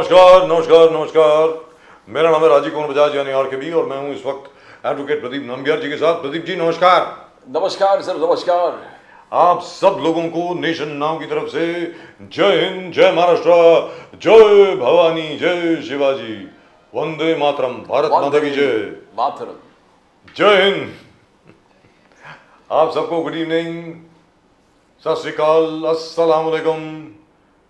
नमस्कार नमस्कार नमस्कार। मेरा नाम है राजीव कुमार बजाज यानी आरकेबी और मैं हूं इस वक्त एडवोकेट प्रदीप नंबियार जी के साथ। प्रदीप जी नमस्कार। नमस्कार सर, नमस्कार। आप सब लोगों को नेशन नाउ की तरफ से जय हिंद, जय महाराष्ट्र, जय भवानी, जय शिवाजी, वंदे मातरम, भारत माता की जय, मातरम। जय हिंद। आप सबको गुड इवनिंग, सत श्री अकाल, अस्सलाम वालेकुम।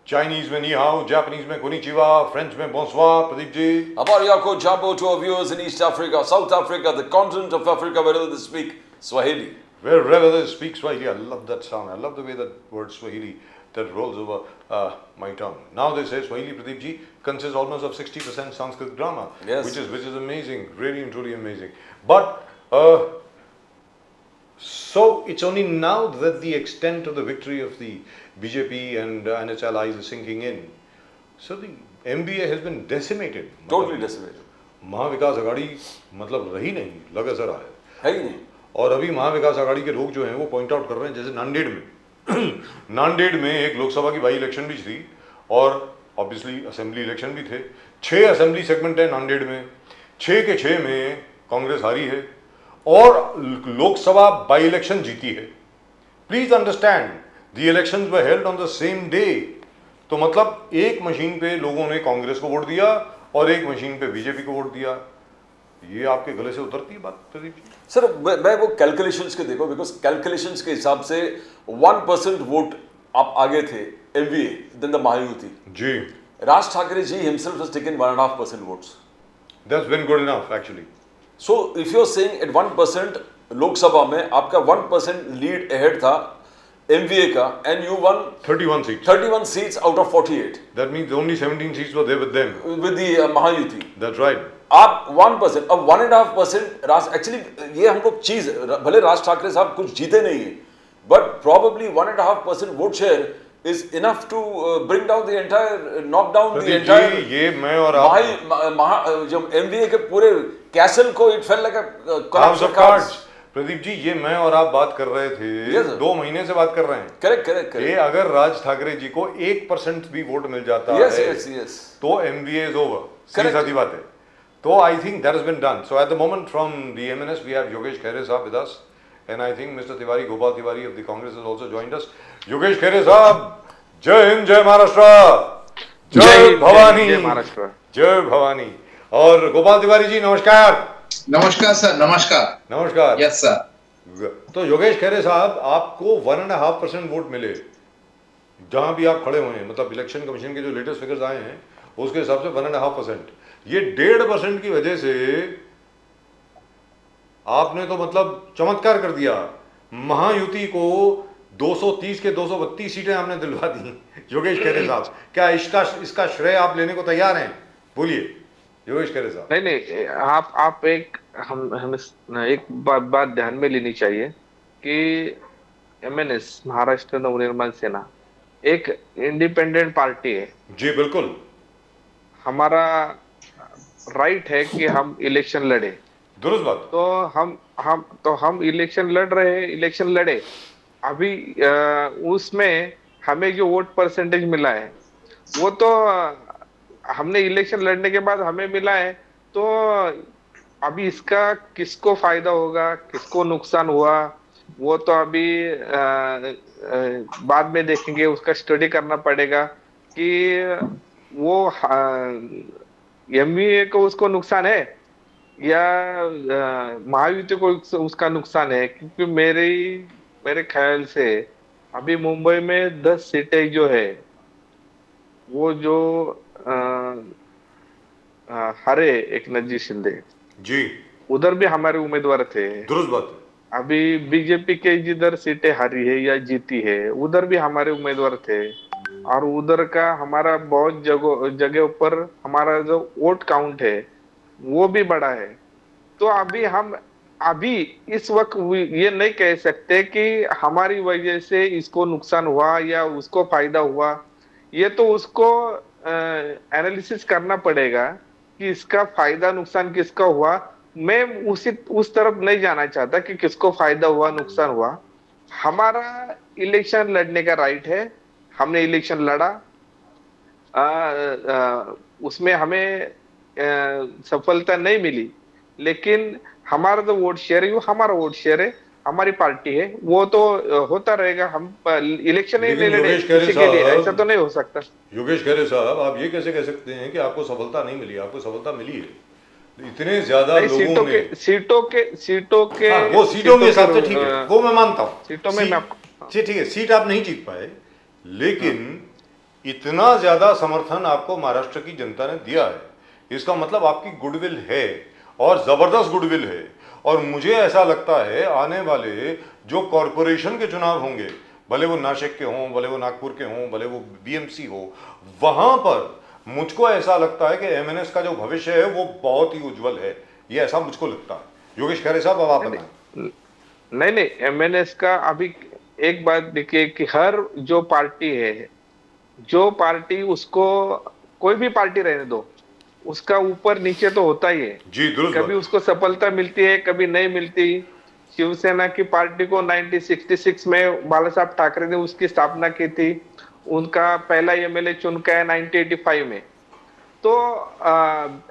चाइनीज में नी हाउ, जापानीज में कोनिचिवा, फ्रेंच में बोंसोir। Pradeep ji, Abariako Jambo to our viewers in East Africa, South Africa, the continent of Africa, wherever they speak Swahili. wherever they speak Swahili. I love that sound. I love the way that word Swahili that rolls over my tongue. Now they say Swahili, Pradeep ji, consists almost of 60% Sanskrit grammar, Yes. which is amazing, really and truly amazing. But so it's only now that the extent of the victory of the BJP and its allies is sinking in. So the MBA has been decimated. Totally decimated. Mahavikas Aghadi मतलब रही नहीं, लगा sir आया है ही नहीं। और अभी महाविकास आघाड़ी के लोग जो हैं वो पॉइंट आउट कर रहे हैं, जैसे नांदेड़ में नांदेड़ में एक लोकसभा की बाई इलेक्शन भी थी और ऑब्वियसली असेंबली इलेक्शन भी थे। 6 असेंबली सेगमेंट है नांदेड़ में, 6 के 6 में कांग्रेस हारी है और लोकसभा बाई इलेक्शन जीती है। Please understand, the elections were held on the same day. तो मतलब एक मशीन पे लोगों ने कांग्रेस को वोट दिया और एक मशीन पे बीजेपी को वोट दिया। ये आपके गले से उतरती है बात प्रदीप जी? सर मैं वो कैलकुलेशंस के देखो, बिकॉज कैलकुलेशंस के हिसाब से 1% वोट आप आगे थे MVA then the Mahayuti ji. Raj Thackeray ji himself has taken 1.5% votes. That's been good enough actually. So if you are saying at 1% Lok Sabha में आपका 1% लीड अहेड था एमवीए का and you won 31 seats. 31 seats out of 48 That means only 17 seats were there with them. With the Mahayuti. That's right. आप 1%, अब 1.5% actually ये हम लोग चीज, भले राज ठाकरे साहब कुछ जीते नहीं है but probably 1.5% vote share is enough to bring down the entire, knock down the Pradeep entire. जी, ये मैं और आप जो एमवीए के पूरे कैसल को it fell like a house of cards. Pradeep ji, ये मैं और आप बात कर रहे थे, Yes, sir. 2 महीने से बात कर रहे हैं। करेक्ट करेक्ट ये अगर राज ठाकरे जी को 1% भी वोट मिल जाता यस है यस यस तो एमवीए इज ओवर। सीधी Correct. सादी बात है। तो I think that has been done. So at the moment from the MNS we have Yogesh Khaire sahab with us and I think mister Tiwari, Gopal Tiwari of the Congress has also joined us. Yogesh Khaire sahab, जय हिंद, जय महाराष्ट्र, जय भवानी, जय महाराष्ट्र, जय भवानी। और गोपाल तिवारी जी नमस्कार। नमस्कार सर। नमस्कार। नमस्कार। Yes sir. तो योगेश खैरे साहब, आपको 1.5% वोट मिले जहां भी आप खड़े हुए हैं, मतलब इलेक्शन कमीशन के जो लेटेस्ट फिगर्स आए हैं उसके हिसाब से 1.5%। ये 1.5% की वजह से आपने तो मतलब चमत्कार कर दिया। महायुति को 230 के 232 सीटें आपने दिलवा दी। योगेश खैरे साहब, क्या इसका श्रेय आप लेने को तैयार हैं? बोलिए योगेश खैरे साहब। नहीं, आप एक हम एक बात ध्यान में लेनी चाहिए कि एमएनएस महाराष्ट्र नवनिर्माण सेना एक इंडिपेंडेंट पार्टी है। जी बिल्कुल। हमारा राइट है कि हम इलेक्शन लड़े। दुरुस्त बात। तो हम इलेक्शन लड़ रहे हैं, इलेक्शन लड़े। अभी उसमें हमें जो वोट परसेंटेज मिला है वो तो हमने इलेक्शन लड़ने के बाद हमें मिला है, तो अभी इसका किसको फायदा होगा, किसको नुकसान हुआ, वो तो अभी बाद में देखेंगे। उसका स्टडी करना पड़ेगा कि वो एमवीए को उसको नुकसान है या महायुति को उसका नुकसान है। क्योंकि मेरे ख्याल से अभी मुंबई में 10 सीटें जो है वो जो हरे एकनाथ जी शिंदे जी, उधर भी हमारे उम्मीदवार थे। दुरुस्त बात है। अभी बीजेपी के जिधर सीटें हारी है या जीती है उधर भी हमारे उम्मीदवार थे और उधर का हमारा बहुत जगह पर हमारा जो वोट काउंट है वो भी बड़ा है। तो अभी इस वक्त ये नहीं कह सकते कि हमारी वजह से इसको नुकसान हुआ या उसको फायदा हुआ। ये तो उसको एनालिसिस करना पड़ेगा कि इसका फायदा नुकसान किसका हुआ। मैं उस तरफ नहीं जाना चाहता कि किसको फायदा हुआ नुकसान हुआ। हमारा इलेक्शन लड़ने का राइट है, हमने इलेक्शन लड़ा। उसमें हमें सफलता नहीं मिली, लेकिन हमारा जो वोट शेयर है वो हमारा वोट शेयर है, हमारी पार्टी है, वो तो होता रहेगा। हम इलेक्शन ही लेकिन नहीं लड़े योगेश खैरे किसी के लिए, साहब, ऐसा तो नहीं हो सकता। योगेश खैरे साहब, आप ये कैसे कह सकते हैं कि आपको सफलता नहीं मिली? आपको सफलता मिली है। इतने ज्यादा नहीं, लोगों ने, सीटों के हाँ, वो सीटों के हिसाब से ठीक है, वो मैं मानता हूँ। सीटों में मैं आपको, ठीक है, सीट आप नहीं जीत पाए, लेकिन इतना ज्यादा समर्थन आपको महाराष्ट्र की जनता ने दिया है, इसका मतलब आपकी गुडविल है, और जबरदस्त गुडविल है। और मुझे ऐसा लगता है आने वाले जो कॉरपोरेशन के चुनाव होंगे, भले वो नासिक के हों, भले वो नागपुर के हों, भले वो बीएमसी हो, वहां पर मुझको ऐसा लगता है कि एमएनएस का जो भविष्य है वो बहुत ही उज्जवल है। ये ऐसा मुझको लगता है। योगेश खैरे साहब, अब आप बताएं। नहीं, एमएनएस का अभी एक बात देखिए कि हर जो पार्टी है, जो पार्टी उसको, कोई भी पार्टी रहने दो, उसका ऊपर नीचे तो होता ही है। जी, दुरुस्त कभी बात। उसको सफलता मिलती है, कभी नहीं मिलती। शिवसेना की पार्टी को 1966 में बाला साहब ठाकरे ने उसकी स्थापना की थी, उनका पहला एमएलए चुन के आया 1985 में। तो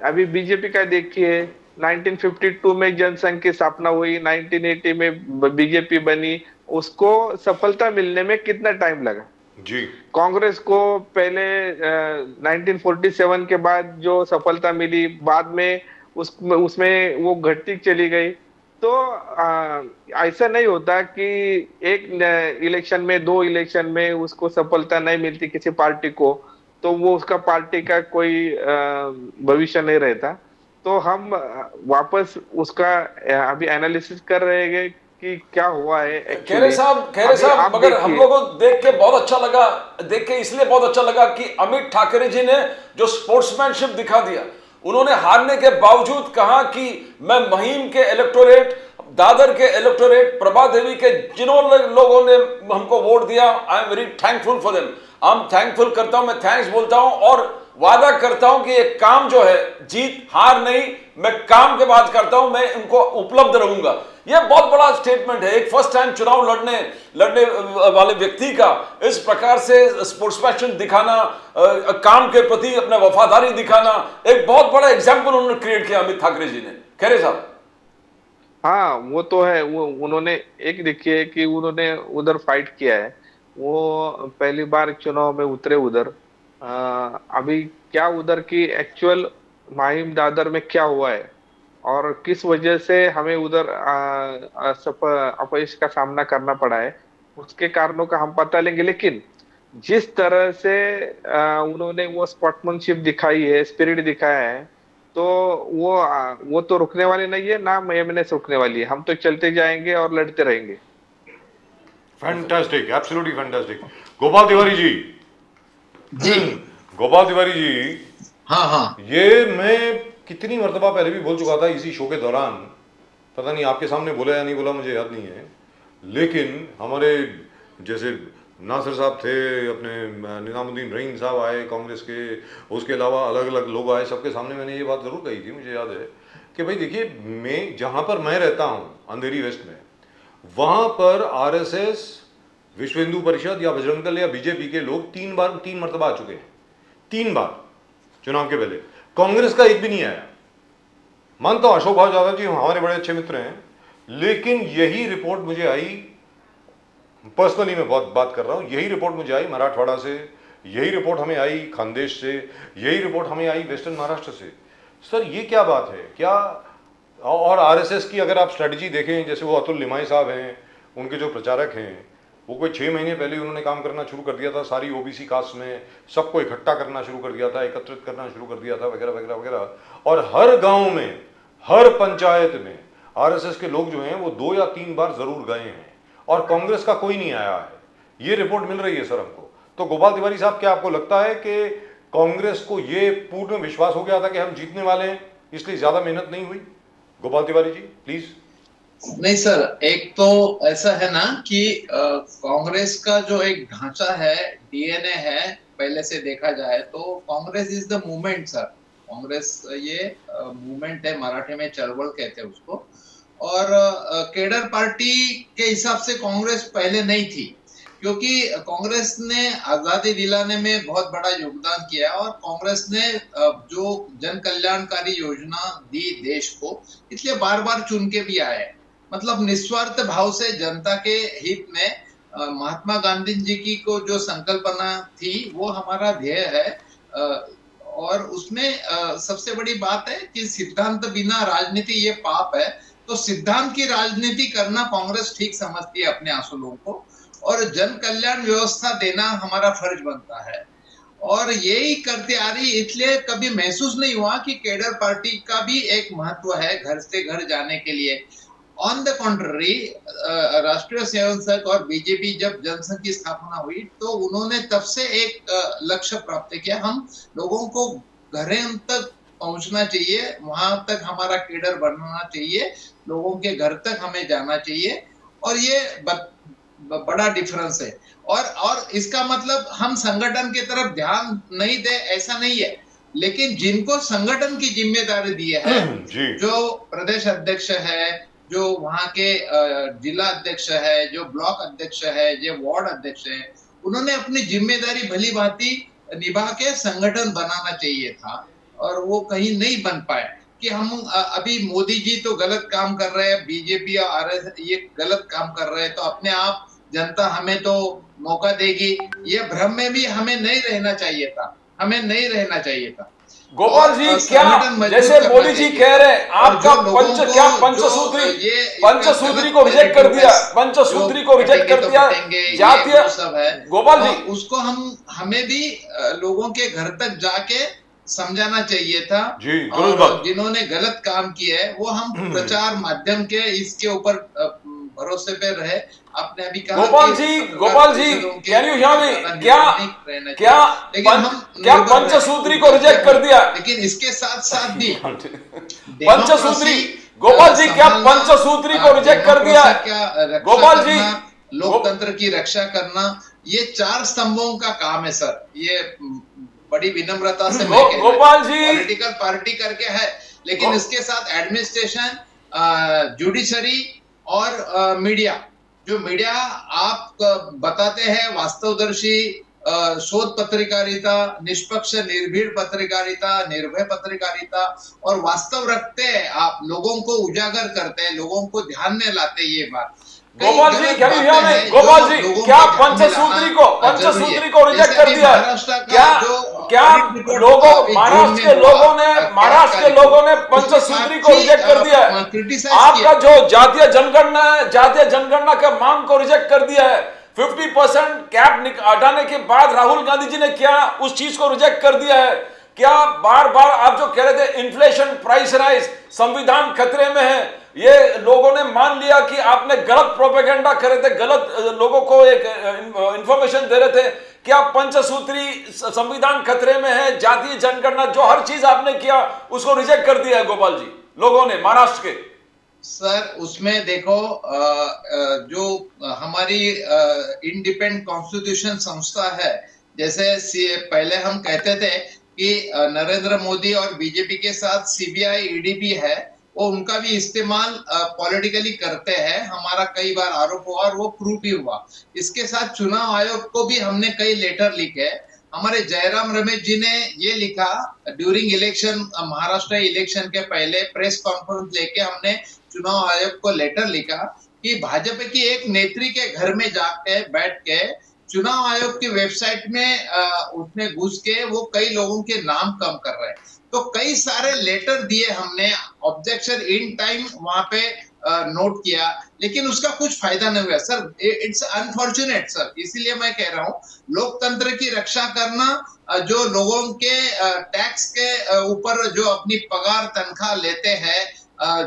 अभी बीजेपी का देखिए, 1952 में जनसंघ की स्थापना हुई, 1980 में बीजेपी बनी, उसको सफलता मिलने में कितना टाइम लगा। जी, कांग्रेस को पहले 1947 के बाद जो सफलता मिली, बाद में उसमें वो घटती चली गई। तो ऐसा नहीं होता कि एक इलेक्शन में, दो इलेक्शन में उसको सफलता नहीं मिलती किसी पार्टी को, तो वो उसका पार्टी का कोई भविष्य नहीं रहता। तो हम वापस उसका अभी एनालिसिस कर रहे हैं कि क्या हुआ है खैरे एक्चुअली। साहब, मगर हम लोगों को देख के बहुत अच्छा लगा, देख के इसलिए बहुत अच्छा लगा कि अमित ठाकरे जी ने जो स्पोर्ट्समैनशिप दिखा दिया, उन्होंने हारने के बावजूद कहा कि मैं महिम के इलेक्टोरेट, दादर के इलेक्टोरेट, प्रभा देवी के जिन्हों लोगों ने हमको वोट दिया, आई am very thankful for them. हम थैंकफुल करता हूं, मैं थैंक्स बोलता हूं और वादा करता हूं कि ये काम जो है, जीत हार नहीं, मैं काम के बाद करता हूं, मैं इनको उपलब्ध रहूंगा। यह बहुत बड़ा स्टेटमेंट है। एक फर्स्ट टाइम चुनाव लड़ने वाले व्यक्ति का इस प्रकार से स्पोर्ट्समैनशिप दिखाना, काम के प्रति अपना वफादारी दिखाना, एक बहुत बड़ा एग्जाम्पल उन्होंने क्रिएट किया अमित ठाकरे जी ने। खैरे साहब, हाँ, वो तो है। वो उन्होंने एक देखिए कि उन्होंने उधर फाइट किया है, वो पहली बार चुनाव में उतरे उधर। अभी क्या उधर की एक्चुअल माहिम दादर में क्या हुआ है और किस वजह से हमें उधर अपयश का सामना करना पड़ा है, उसके कारणों का हम पता लेंगे। लेकिन जिस तरह से उन्होंने वो स्पोर्ट्समैनशिप दिखाई है, स्पिरिट दिखाया है, तो वो तो रुकने वाली नहीं है ना, एमएनएस रुकने वाली है। हम तो चलते जाएंगे और लड़ते रहेंगे। Fantastic, absolutely fantastic. Gopal Tiwari ji, जी, गोपाल तिवारी जी, हाँ हाँ, ये मैं कितनी मर्तबा पहले भी बोल चुका था इसी शो के दौरान, पता नहीं आपके सामने बोला या नहीं बोला, मुझे याद नहीं है, लेकिन हमारे जैसे नासिर साहब थे, अपने निजामुद्दीन रहीम साहब आए कांग्रेस के, उसके अलावा अलग अलग लोग आए, सबके सामने मैंने ये बात ज़रूर कही थी, मुझे याद है कि भाई देखिए, मैं जहाँ पर मैं रहता हूँ अंधेरी वेस्ट में, वहाँ पर आरएसएस, विश्व हिंदू परिषद या बजरंग दल या बीजेपी के लोग तीन मरतबा आ चुके हैं, 3 बार चुनाव के पहले। कांग्रेस का एक भी नहीं आया। मानता हूं अशोक भाव यादव जी हमारे बड़े अच्छे मित्र हैं, लेकिन यही रिपोर्ट मुझे आई, पर्सनली मैं बहुत बात कर रहा हूं, यही रिपोर्ट मुझे आई मराठवाड़ा से, यही रिपोर्ट हमें आई खानदेश से, यही रिपोर्ट हमें आई वेस्टर्न महाराष्ट्र से। सर ये क्या बात है? क्या और आरएसएस की अगर आप स्ट्रेटजी देखें, जैसे वो अतुल लिमाई साहब हैं, उनके जो प्रचारक हैं, वो कोई 6 महीने पहले उन्होंने काम करना शुरू कर दिया था, सारी ओबीसी कास्ट में सबको इकट्ठा करना शुरू कर दिया था, एकत्रित करना शुरू कर दिया था, वगैरह वगैरह वगैरह। और हर गांव में, हर पंचायत में आरएसएस के लोग जो हैं वो 2 या 3 बार जरूर गए हैं, और कांग्रेस का कोई नहीं आया है। ये रिपोर्ट मिल रही है सर हमको। तो गोपाल तिवारी साहब, क्या आपको लगता है कि कांग्रेस को ये पूर्ण विश्वास हो गया था कि हम जीतने वाले हैं, इसलिए ज्यादा मेहनत नहीं हुई? गोपाल तिवारी जी प्लीज। नहीं सर, एक तो ऐसा है ना कि कांग्रेस का जो एक ढांचा है, डीएनए है, पहले से देखा जाए तो Congress is the movement sir. Congress ये मूवमेंट है, मराठी में चळवळ कहते हैं उसको। और केडर पार्टी के हिसाब से कांग्रेस पहले नहीं थी, क्योंकि कांग्रेस ने आजादी दिलाने में बहुत बड़ा योगदान किया और कांग्रेस ने जो जन कल्याणकारी योजना दी देश को, इसलिए बार बार चुन के भी आए। मतलब निस्वार्थ भाव से जनता के हित में महात्मा गांधी जी की को जो संकल्पना थी वो हमारा ध्येय है। और उसमें सबसे बड़ी बात है कि सिद्धांत बिना राजनीति ये पाप है। तो सिद्धांत की राजनीति करना कांग्रेस ठीक समझती है अपने असूलों को, और जन कल्याण व्यवस्था देना हमारा फर्ज बनता है और यही करते आ रही। इसलिए कभी महसूस नहीं हुआ कि कैडर पार्टी का भी एक महत्व है घर से घर जाने के लिए। ऑन द कॉन्ट्ररी, राष्ट्रीय स्वयं सेवक और बीजेपी जब जनसंघ की स्थापना हुई तो उन्होंने तब से एक लक्ष्य प्राप्त किया, हम लोगों को घरों तक पहुंचना चाहिए, वहां तक हमारा कैडर बनना चाहिए, लोगों के घर तक हमें जाना चाहिए। और ये बड़ा डिफरेंस है। और इसका मतलब हम संगठन की तरफ ध्यान नहीं दे ऐसा नहीं है, लेकिन जिनको संगठन की जिम्मेदारी दी है, जो प्रदेश अध्यक्ष है, जो वहां के जिला अध्यक्ष है, जो ब्लॉक अध्यक्ष है, जो वार्ड अध्यक्ष है, उन्होंने अपनी जिम्मेदारी भली भांति निभा के संगठन बनाना चाहिए था और वो कहीं नहीं बन पाए। कि हम अभी मोदी जी तो गलत काम कर रहे हैं, बीजेपी और आरएसएस ये गलत काम कर रहे हैं, तो अपने आप जनता हमें तो मौका देगी, ये भ्रम में भी हमें नहीं रहना चाहिए था, हमें नहीं रहना चाहिए था। गोपाल जी, क्या जैसे मोदी जी कह रहे हैं आपका पंचसूत्री को रिजेक्ट कर दिया, पंचसूत्री को रिजेक्ट कर दिया जातीय सब है गोपाल जी, उसको हमें भी लोगों के घर तक जाके समझाना चाहिए था। और जिन्होंने गलत काम किया है वो हम प्रचार माध्यम के इसके ऊपर भरोसे पे रहे। आपने अभी कहा Gopal ji can you hear मी, क्या पंचसूत्री को रिजेक्ट कर दिया? लेकिन इसके साथ साथ भी पंचसूत्री, गोपाल जी क्या पंचसूत्री को रिजेक्ट कर दिया? गोपाल जी, लोकतंत्र की रक्षा करना, ये 4 स्तंभों का काम है सर। ये बड़ी विनम्रता से गोपाल जी पॉलिटिकल पार्टी करके है, लेकिन इसके साथ एडमिनिस्ट्रेशन, जुडिशरी और मीडिया, जो मीडिया आप बताते हैं वास्तवदर्शी, शोध पत्रकारिता, निष्पक्ष निर्भीड़ पत्रकारिता, निर्भय पत्रकारिता और वास्तव रखते हैं, आप लोगों को उजागर करते हैं, लोगों को ध्यान में लाते हैं। ये बात गोपाल जी गोपाल जी क्या पंचसूत्री को रिजेक्ट कर दिया? क्या लोगों महाराष्ट्र के लोगों ने पंचसूत्री को रिजेक्ट कर दिया है? आपका जो जातीय जनगणना है, जातीय जनगणना का मांग को रिजेक्ट कर दिया है। 50% कैप हटाने के बाद राहुल गांधी जी ने क्या उस चीज को रिजेक्ट कर दिया है? क्या बार बार आप जो कह रहे थे इन्फ्लेशन, प्राइस राइज, संविधान खतरे में है, ये लोगों ने मान लिया कि आपने गलत प्रोपेगेंडा कर रहे थे, गलत लोगों को एक इंफॉर्मेशन दे रहे थे। क्या पंचसूत्री, संविधान खतरे में है, जातीय जनगणना, जो हर चीज आपने किया उसको रिजेक्ट कर दिया है गोपाल जी लोगों ने महाराष्ट्र के? सर उसमें देखो, जो हमारी इंडिपेंडेंट कॉन्स्टिट्यूशन संस्था है, जैसे पहले हम कहते थे कि नरेंद्र मोदी और बीजेपी के साथ सीबीआई, ईडी है, वो उनका भी इस्तेमाल पॉलिटिकली करते हैं, हमारा कई बार आरोप हुआ और वो प्रूव भी हुआ। इसके साथ चुनाव आयोग को भी हमने कई लेटर लिखे। हमारे जयराम रमेश जी ने ये लिखा ड्यूरिंग इलेक्शन, महाराष्ट्र इलेक्शन के पहले प्रेस कॉन्फ्रेंस लेके हमने चुनाव आयोग को लेटर लिखा कि भाजपा की एक नेत्री के घर में जाके बैठ के चुनाव आयोग की वेबसाइट में उसने घुस के वो कई लोगों के नाम कम कर रहे हैं। तो कई सारे लेटर दिए हमने, ऑब्जेक्शन इन टाइम वहां पे नोट किया, लेकिन उसका कुछ फायदा नहीं हुआ सर। इट्स अनफॉर्चुनेट सर, इसीलिए मैं कह रहा हूँ लोकतंत्र की रक्षा करना, जो लोगों के टैक्स के ऊपर जो अपनी पगार तनख्वाह लेते हैं,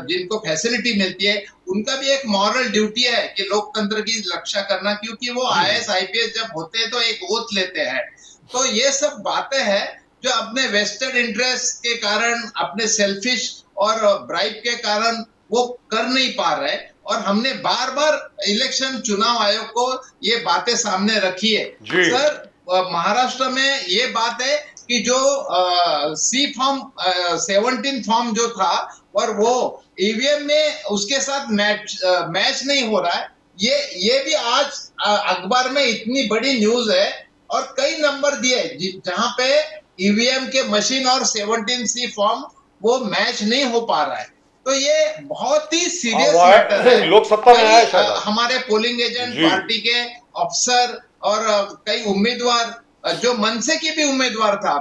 जिनको फैसिलिटी मिलती है, उनका भी एक मॉरल ड्यूटी है कि लोकतंत्र की रक्षा करना, क्योंकि वो आईएएस आईपीएस जब होते हैं तो एक ओथ लेते हैं। तो ये सब बातें हैं जो अपने वेस्टेड इंटरेस्ट के कारण, अपने सेल्फिश और ब्राइब के कारण वो कर नहीं पा रहे, और हमने बार बार इलेक्शन चुनाव आयोग को ये बातें सामने रखी है। सर महाराष्ट्र में ये बात है कि जो सी फॉर्म 17 फॉर्म जो था और वो ईवीएम में उसके साथ मैच नहीं हो रहा है, ये भी आज अखबार में इतनी बड़ी न्यूज है और कई नंबर दिए जहां पे ईवीएम के मशीन और 17C फॉर्म वो मैच नहीं हो पा रहा है। तो ये बहुत ही सीरियस मैटर है। लोकसत्ता में आया शायद हमारे पोलिंग एजेंट, पार्टी के अफसर और कई उम्मीदवार, जो मनसे की भी उम्मीदवार था,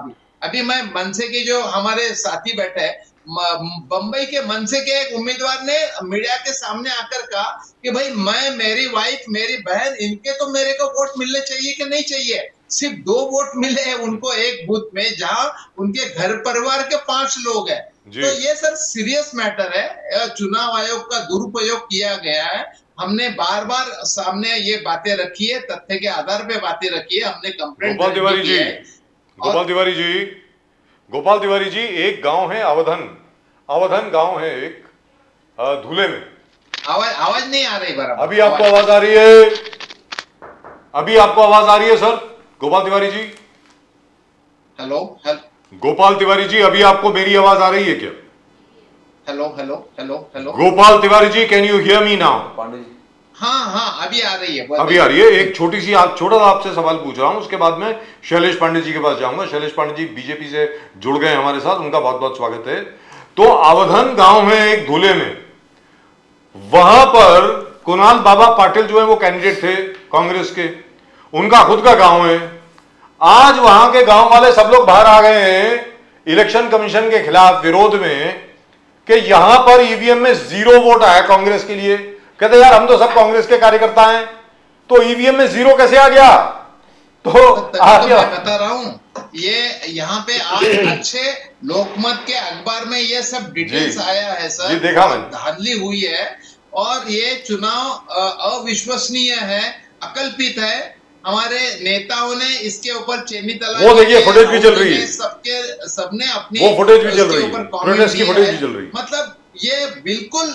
अभी मैं मनसे के जो हमारे साथी बैठे हैं, बंबई के मनसे के एक उम्मीदवार ने मीडिया के सामने आकर कहा कि भाई मैं, मेरी वाइफ, मेरी बहन, इनके तो मेरे को वोट मिलने चाहिए कि नहीं चाहिए। सिर्फ 2 वोट मिले हैं उनको एक बूथ में, जहां उनके घर परिवार के 5 लोग हैं। तो ये सर सीरियस मैटर है। चुनाव आयोग का दुरुपयोग किया गया है। हमने बार बार सामने ये बातें रखी है, तथ्य के आधार पे बातें रखी है, हमने कंप्लेंट गोपाल तिवारी जी, गोपाल तिवारी जी, गोपाल तिवारी जी, एक गांव है अवधन गांव है एक धुले में। आवाज नहीं आ रही बराबर। अभी आपको आवाज आ रही है? अभी आपको आवाज आ रही है सर गोपाल तिवारी जी? हेलो गोपाल तिवारी जी, अभी आपको मेरी आवाज आ रही है क्या? Hello Gopal Tiwari ji, can you hear me now? Pandey ji, हाँ अभी आ रही है। अभी आ रही है। एक छोटा सा आपसे सवाल पूछ रहा हूं, उसके बाद में शैलेश पांडे जी के पास जाऊंगा। शैलेश पांडे जी बीजेपी से जुड़ गए हमारे साथ, उनका बहुत बहुत स्वागत है। तो अवधन गांव है एक धुले में, वहां पर कुणाल बाबा पाटिल जो है वो कैंडिडेट थे कांग्रेस के, उनका खुद का गांव है। आज वहां के गांव वाले सब लोग बाहर आ गए हैं इलेक्शन कमीशन के खिलाफ विरोध में कि यहां पर ईवीएम में 0 वोट आया कांग्रेस के लिए। कहते यार हम तो सब कांग्रेस के कार्यकर्ता हैं, तो ईवीएम में 0 कैसे आ गया? तो मैं बता रहा हूं, ये यहाँ पे आज अच्छे लोकमत के अखबार में ये सब डिटेल्स आया है सर। जी देखा मैंने, धांधली हुई है और ये चुनाव अविश्वसनीय है, अकल्पित है। हमारे नेताओं ने इसके ऊपर चेनी तलाश, वो देखिए फुटेज भी चल रही है, सबने अपनी वो फुटेज भी चल रही है, प्रोटेस्ट की फुटेज भी चल रही है। मतलब ये बिल्कुल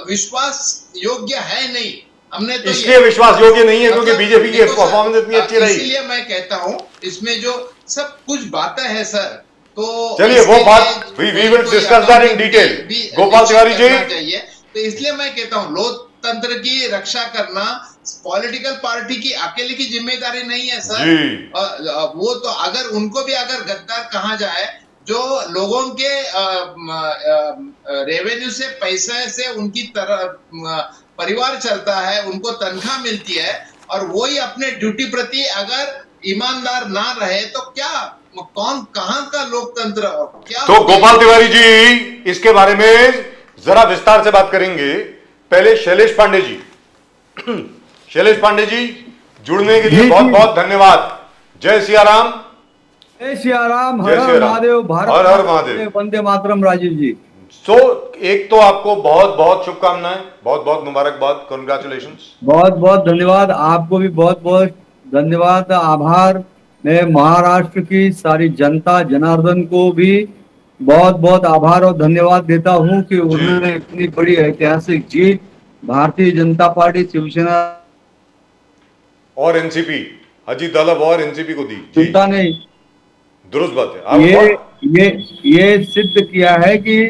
विश्वास योग्य है नहीं। हमने तो इसलिए विश्वास योग्य नहीं है क्योंकि बीजेपी की परफॉर्मेंस इतनी अच्छी रही। इसलिए मैं कहता हूं इसमें जो सब कुछ बातें हैं सर, तो चलिए वो बात we will discuss that in detail. Gopal Tiwari ji, चाहिए तो इसलिए मैं कहता हूं लोकतंत्र की रक्षा करना पॉलिटिकल पार्टी की अकेले की जिम्मेदारी नहीं है सर। वो तो अगर उनको भी अगर गद्दार कहा जाए, जो लोगों के रेवेन्यू से, पैसे से उनकी परिवार चलता है, उनको तनख्वाह मिलती है, और वही अपने ड्यूटी प्रति अगर ईमानदार ना रहे तो क्या, कौन कहां का लोकतंत्र और क्या? तो गोपाल तिवारी जी इसके बारे में जरा विस्तार से बात करेंगे। पहले शैलेश पांडे जी, शैलेश पांडे जी जुड़ने के लिए बहुत बहुत धन्यवाद। जय सिया राम, जय सिया राम, जय हर सिया हर राम, महादेव, भारत हर हर महादेव, वंदे मातरम। राजीव जी, एक तो आपको बहुत बहुत शुभकामनाएं, बहुत बहुत मुबारकबाद, कंग्रेचुलेशंस। बहुत बहुत धन्यवाद, आपको भी बहुत बहुत धन्यवाद, आभार। मैं महाराष्ट्र की सारी जनता जनार्दन को भी बहुत बहुत आभार और धन्यवाद देता हूं कि उन्होंने इतनी बड़ी ऐतिहासिक जीत भारतीय जनता पार्टी, शिवसेना और एनसीपी, अजीत दलव और एनसीपी को दी। चिंता नहीं, दुरुस्त बात है। ये सिद्ध किया है कि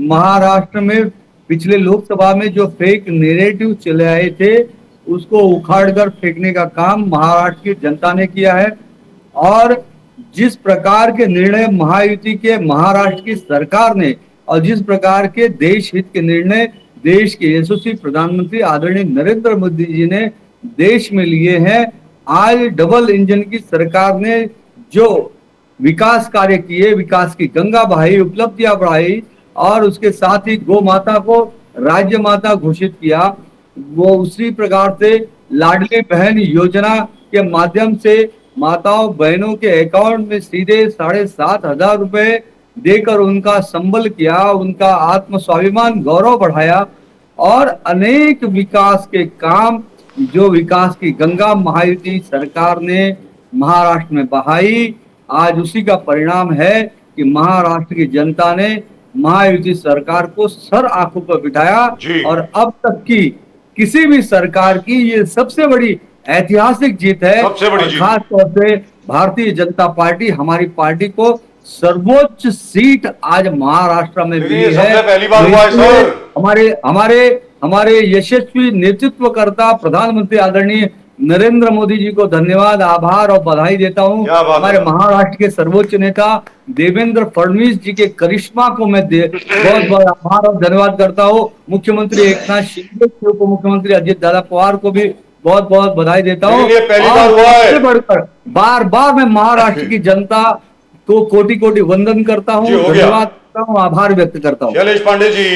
महाराष्ट्र में पिछले लोकसभा में जो फेक नैरेटिव चले आए थे उसको उखाड़कर फेंकने का काम महाराष्ट्र की जनता ने किया है। और जिस प्रकार के निर्णय महायुति के महाराष्ट्र की सरकार ने और जिस प्रकार के देश हित के निर्णय देश के यशस्वी प्रधानमंत्री आदरणीय नरेंद्र मोदी जी ने देश में लिए हैं, आज डबल इंजन की सरकार ने जो विकास कार्य किए, विकास की गंगा बहाई, उपलब्धियां बढ़ाई और उसके साथ ही गौ माता को राज्य माता घोषित किया, वो उसी प्रकार से लाडली बहन योजना के माध्यम से माताओं बहनों के अकाउंट में सीधे 7,500 रुपए देकर उनका संबल किया, उनका आत्म स्वाभिमान गौरव बढ़ाया और अनेक विकास के काम, जो विकास की गंगा महायुति सरकार ने महाराष्ट्र में बहाई, आज उसी का परिणाम है कि महाराष्ट्र की जनता ने महायुति सरकार को सर आंखों पर बिठाया और अब तक की किसी भी सरकार की ये सबसे बड़ी ऐतिहासिक जीत है। खास तौर से भारतीय जनता पार्टी, हमारी पार्टी को सर्वोच्च सीट आज महाराष्ट्र में मिली है। पहली बार हुआ है सर। हमारे यशस्वी नेतृत्वकर्ता प्रधानमंत्री आदरणीय नरेंद्र मोदी जी को धन्यवाद, आभार और बधाई देता हूं। क्या बात हमारे है। महाराष्ट्र के सर्वोच्च नेता देवेंद्र फडणवीस जी के करिश्मा को मैं बहुत बहुत आभार और धन्यवाद करता हूं। मुख्यमंत्री एकनाथ शिंदे के, उप मुख्यमंत्री अजित दादा पवार को भी बहुत बहुत बधाई देता हूं। लेकिन ये पहली और बार हुआ है। सबसे बढ़कर बार बार मैं महाराष्ट्र की जनता को कोटि कोटि वंदन करता हूं, जी, हो गया। धन्यवाद करता हूं, आभार व्यक्त करता हूं। शैलेश पांडे जी,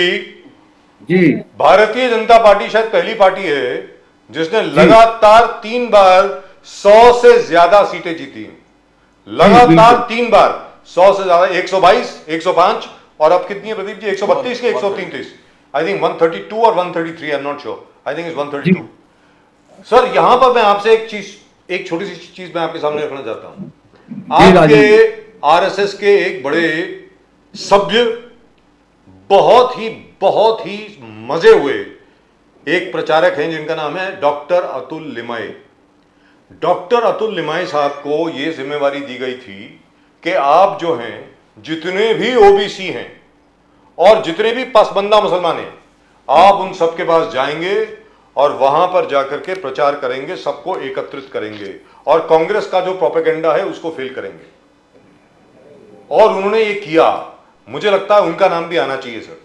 जी भारतीय जनता पार्टी शायद पहली पार्टी है जिसने लगातार 3 बार 100 से ज्यादा सीटें जीती हैं। लगातार 3 बार 100 से ज्यादा, 122, 105 और अब कितनी है प्रदीप जी? 132 के 133, आई थिंक 132 और 133, I am not sure, I think is 132। Sir यहां पर मैं आपसे एक छोटी सी चीज मैं आपके सामने रखना चाहता हूं। आपके आरएसएस के एक बड़े सभ्य, बहुत ही मजे हुए एक प्रचारक हैं जिनका नाम है डॉक्टर अतुल लिमाये। डॉक्टर अतुल लिमाये साहब को यह जिम्मेवारी दी गई थी कि आप जो हैं, जितने भी ओबीसी हैं और जितने भी पसबंदा मुसलमान हैं, आप उन सबके पास जाएंगे और वहां पर जाकर के प्रचार करेंगे, सबको एकत्रित करेंगे और कांग्रेस का जो प्रोपेगेंडा है उसको फेल करेंगे। और उन्होंने ये किया। मुझे लगता है उनका नाम भी आना चाहिए सर,